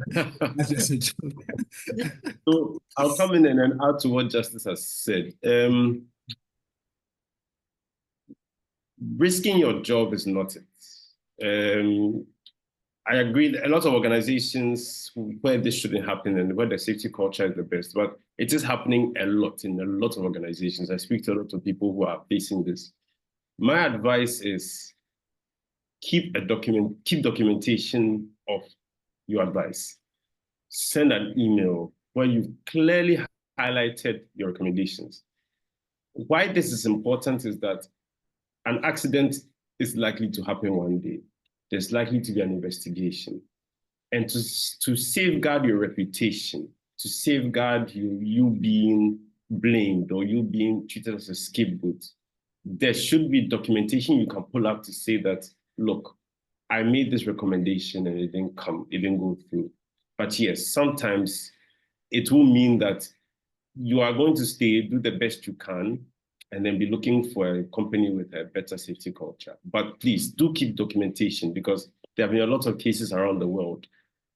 That's just a joke. So I'll come in and then add to what Justice has said. Risking your job is not it. I agree that a lot of organizations where this shouldn't happen and where the safety culture is the best, but it is happening a lot in a lot of organizations. I speak to a lot of people who are facing this. My advice is keep documentation of your advice. Send an email where you've clearly highlighted your recommendations. Why this is important is that an accident is likely to happen one day. There's likely to be an investigation. And to safeguard your reputation, to safeguard you being blamed or you being treated as a scapegoat, there should be documentation you can pull out to say that, look, I made this recommendation and it didn't go through. But yes, sometimes it will mean that you are going to stay, do the best you can, and then be looking for a company with a better safety culture. But please do keep documentation, because there have been a lot of cases around the world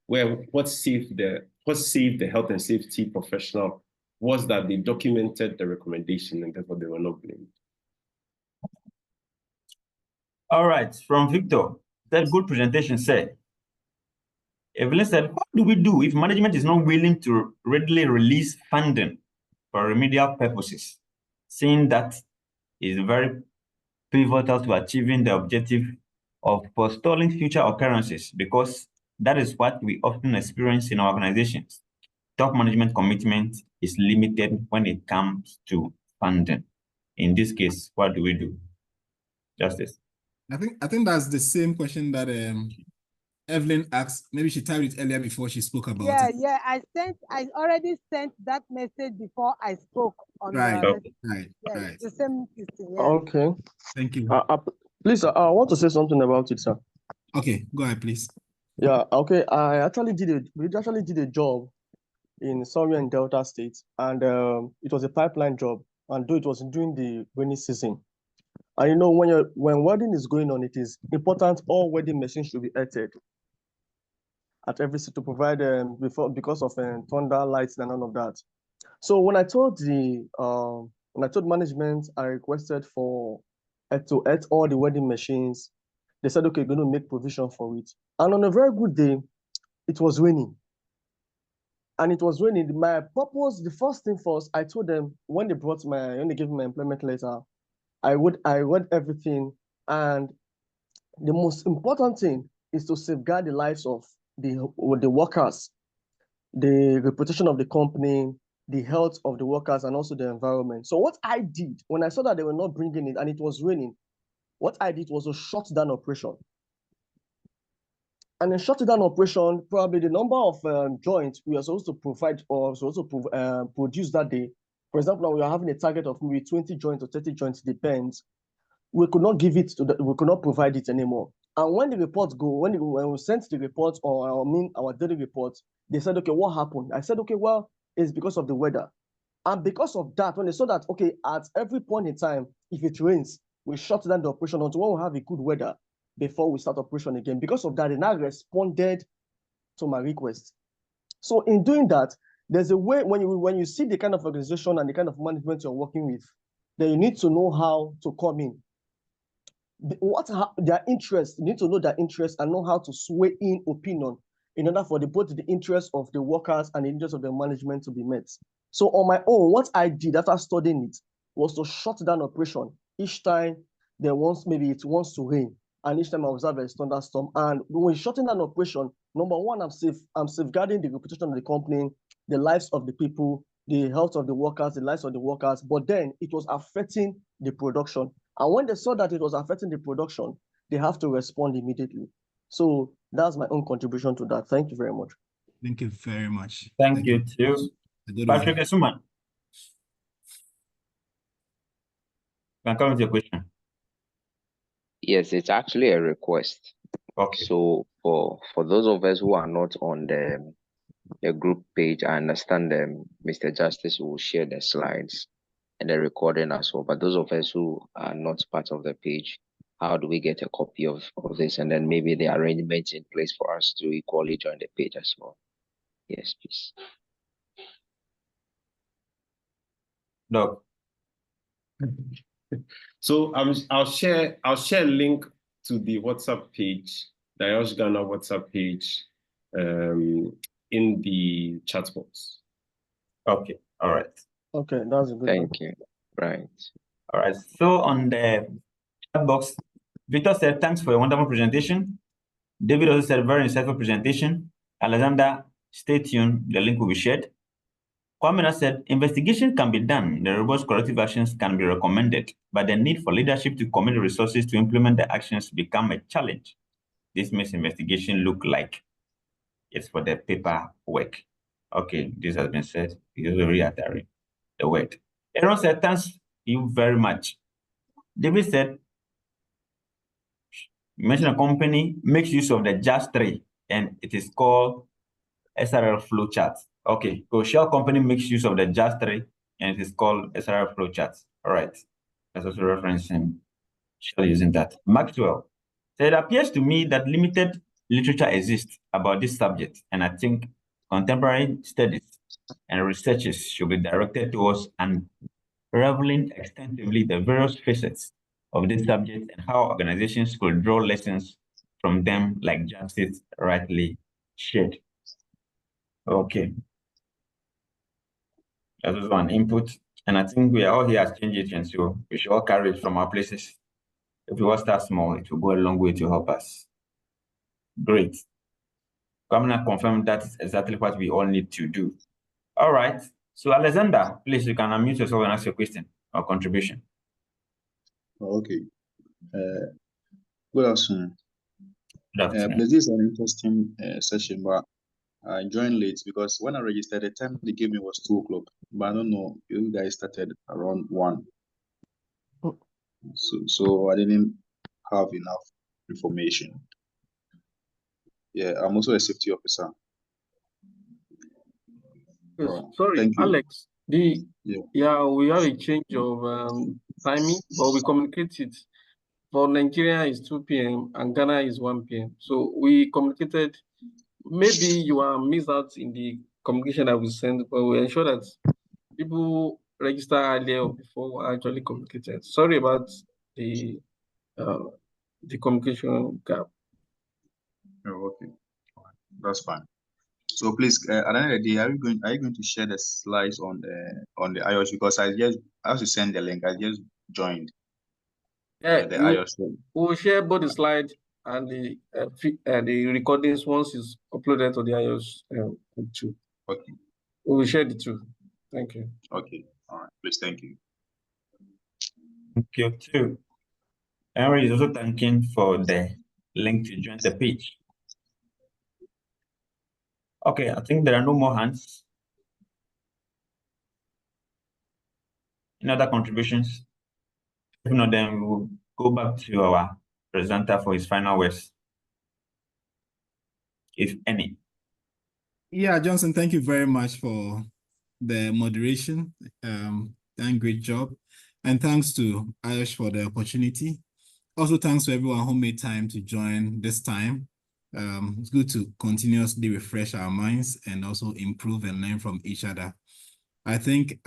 where what saved the health and safety professional was that they documented the recommendation and therefore they were not blamed. All right, from Victor, that good presentation, sir. Evelyn said, what do we do if management is not willing to readily release funding for remedial purposes, seeing that is very pivotal to achieving the objective of forestalling future occurrences, because that is what we often experience in our organizations. Top management commitment is limited when it comes to funding. In this case, what do we do? Justice. I think that's the same question that Evelyn asked. Maybe she typed it earlier before she spoke about it. Yeah, I already sent that message before I spoke on Right, the right. the same thing. Yeah. Okay. Thank you. Please, I want to say something about it, sir. Okay, go ahead, please. Yeah, okay. We actually did a job in somewhere in Delta State, and it was a pipeline job, and though it was during the rainy season. And you know, when wedding is going on, it is important all wedding machines should be airted at every city to provide because of thunder, lights, and all of that. So when I told management, I requested for to air all the wedding machines. They said, okay, we're going to make provision for it. And on a very good day, it was raining. And it was raining. My purpose, the first thing first, I told them when they gave me my employment letter, I read everything. And the most important thing is to safeguard the lives of the workers, the reputation of the company, the health of the workers, and also the environment. So what I did, when I saw that they were not bringing it and it was raining, what I did was to shut down operation. And in shutting down operation, probably the number of joints we are supposed to provide or supposed to produce that day. For example, now we are having a target of maybe 20 joints or 30 joints, depends. We could not give it we could not provide it anymore. And when the reports go, when we sent the report or our daily reports, they said, okay, what happened? I said, okay, well, it's because of the weather. And because of that, when they saw that, okay, at every point in time, if it rains, we shut down the operation until when we have a good weather before we start operation again. Because of that, they now responded to my request. So in doing that, there's a way when you see the kind of organization and the kind of management you're working with, then you need to know how to come in. Their interest, you need to know their interest and know how to sway in opinion in order for both the interest of the workers and the interest of the management to be met. So on my own, what I did after studying it was to shut down operation each time it wants to rain, and each time I observe a thunderstorm. And when shutting down operation, number one, I'm safeguarding the reputation of the company, the lives of the people, the health of the workers, the lives of the workers. But then it was affecting the production. And when they saw that it was affecting the production, they have to respond immediately. So that's my own contribution to that. Thank you very much. Thank you very much. Thank you too. Patrick Esuma. Can come with your question. Yes, it's actually a request. Okay. So for those of us who are not on the group page, I understand Mr. Justice will share the slides and the recording as well. But those of us who are not part of the page, how do we get a copy of this? And then maybe the arrangement in place for us to equally join the page as well. Yes, please. No. So I'll share a link to the WhatsApp page, the IOSH Ghana WhatsApp page, in the chat box. Okay. All right. Okay, that's a good. Thank you. Right. All right. So on the chat box, Victor said, thanks for a wonderful presentation. David also said, very insightful presentation. Alexander, stay tuned. The link will be shared. Kwamina said, investigation can be done. The robust corrective actions can be recommended, but the need for leadership to commit resources to implement the actions become a challenge. This makes investigation look like it's for the paperwork. Okay, this has been said. It is reiterating. the word. Aaron said, thanks you very much. David said, mention a company makes use of the just three, and it is called SRL flowchart. Okay, so Shell company makes use of the just three, and it is called SRL flowchart. All right, that's also referencing Shell using that. Maxwell said, it appears to me that limited literature exists about this subject, and I think contemporary studies and researches should be directed towards unraveling extensively the various facets of this subject and how organizations could draw lessons from them, like Justice rightly shared. Okay. That was one input. And I think we are all here as change agents, so we should all carry it from our places. If we all start small, it will go a long way to help us. Great. I'm going to confirm that's exactly what we all need to do. All right. So Alexander, please, you can unmute yourself and ask your question or contribution. Okay. Good afternoon. Good afternoon. This is an interesting session, but I joined late because when I registered, the time they gave me was 2 o'clock. But I don't know, you guys started around 1. So I didn't have enough information. Yeah, I'm also a safety officer. Yes, sorry, Alex. We have a change of timing, but we communicate it. For Nigeria is 2 p.m. and Ghana is 1 p.m. So we communicated. Maybe you are missed out in the communication that we sent, but we ensure that people register earlier or before actually communicated. Sorry about the communication gap. Oh, okay, that's fine. So please, at the end of the day, are you going to share the slides on the IOSH, because I have to send the link. I just joined. Yeah, the IOSH. We'll share both the slides and the recordings once it's uploaded to the IOSH too. Okay. We will share the two. Thank you. Okay. All right. Please, thank you. Thank you too. Henry is also thanking for the link to join the page. Okay, I think there are no more hands. Any other contributions? If not, then we'll go back to our presenter for his final words, if any. Yeah, Johnson, thank you very much for the moderation. And great job. And thanks to IOSH for the opportunity. Also, thanks to everyone who made time to join this time. It's good to continuously refresh our minds and also improve and learn from each other. I think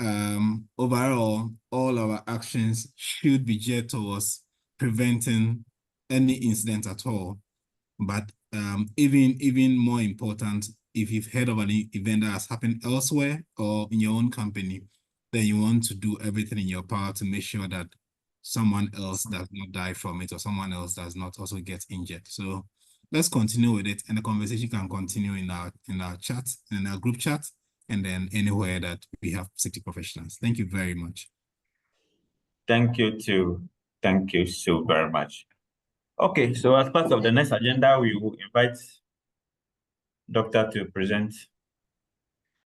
overall, all our actions should be geared towards preventing any incident at all. But even more important, if you've heard of an event that has happened elsewhere or in your own company, then you want to do everything in your power to make sure that someone else does not die from it or someone else does not also get injured. So let's continue with it, and the conversation can continue in our chat, in our group chat, and then anywhere that we have safety professionals. Thank you very much. Thank you too. Thank you so very much. Okay, so as part of the next agenda, we will invite Doctor to present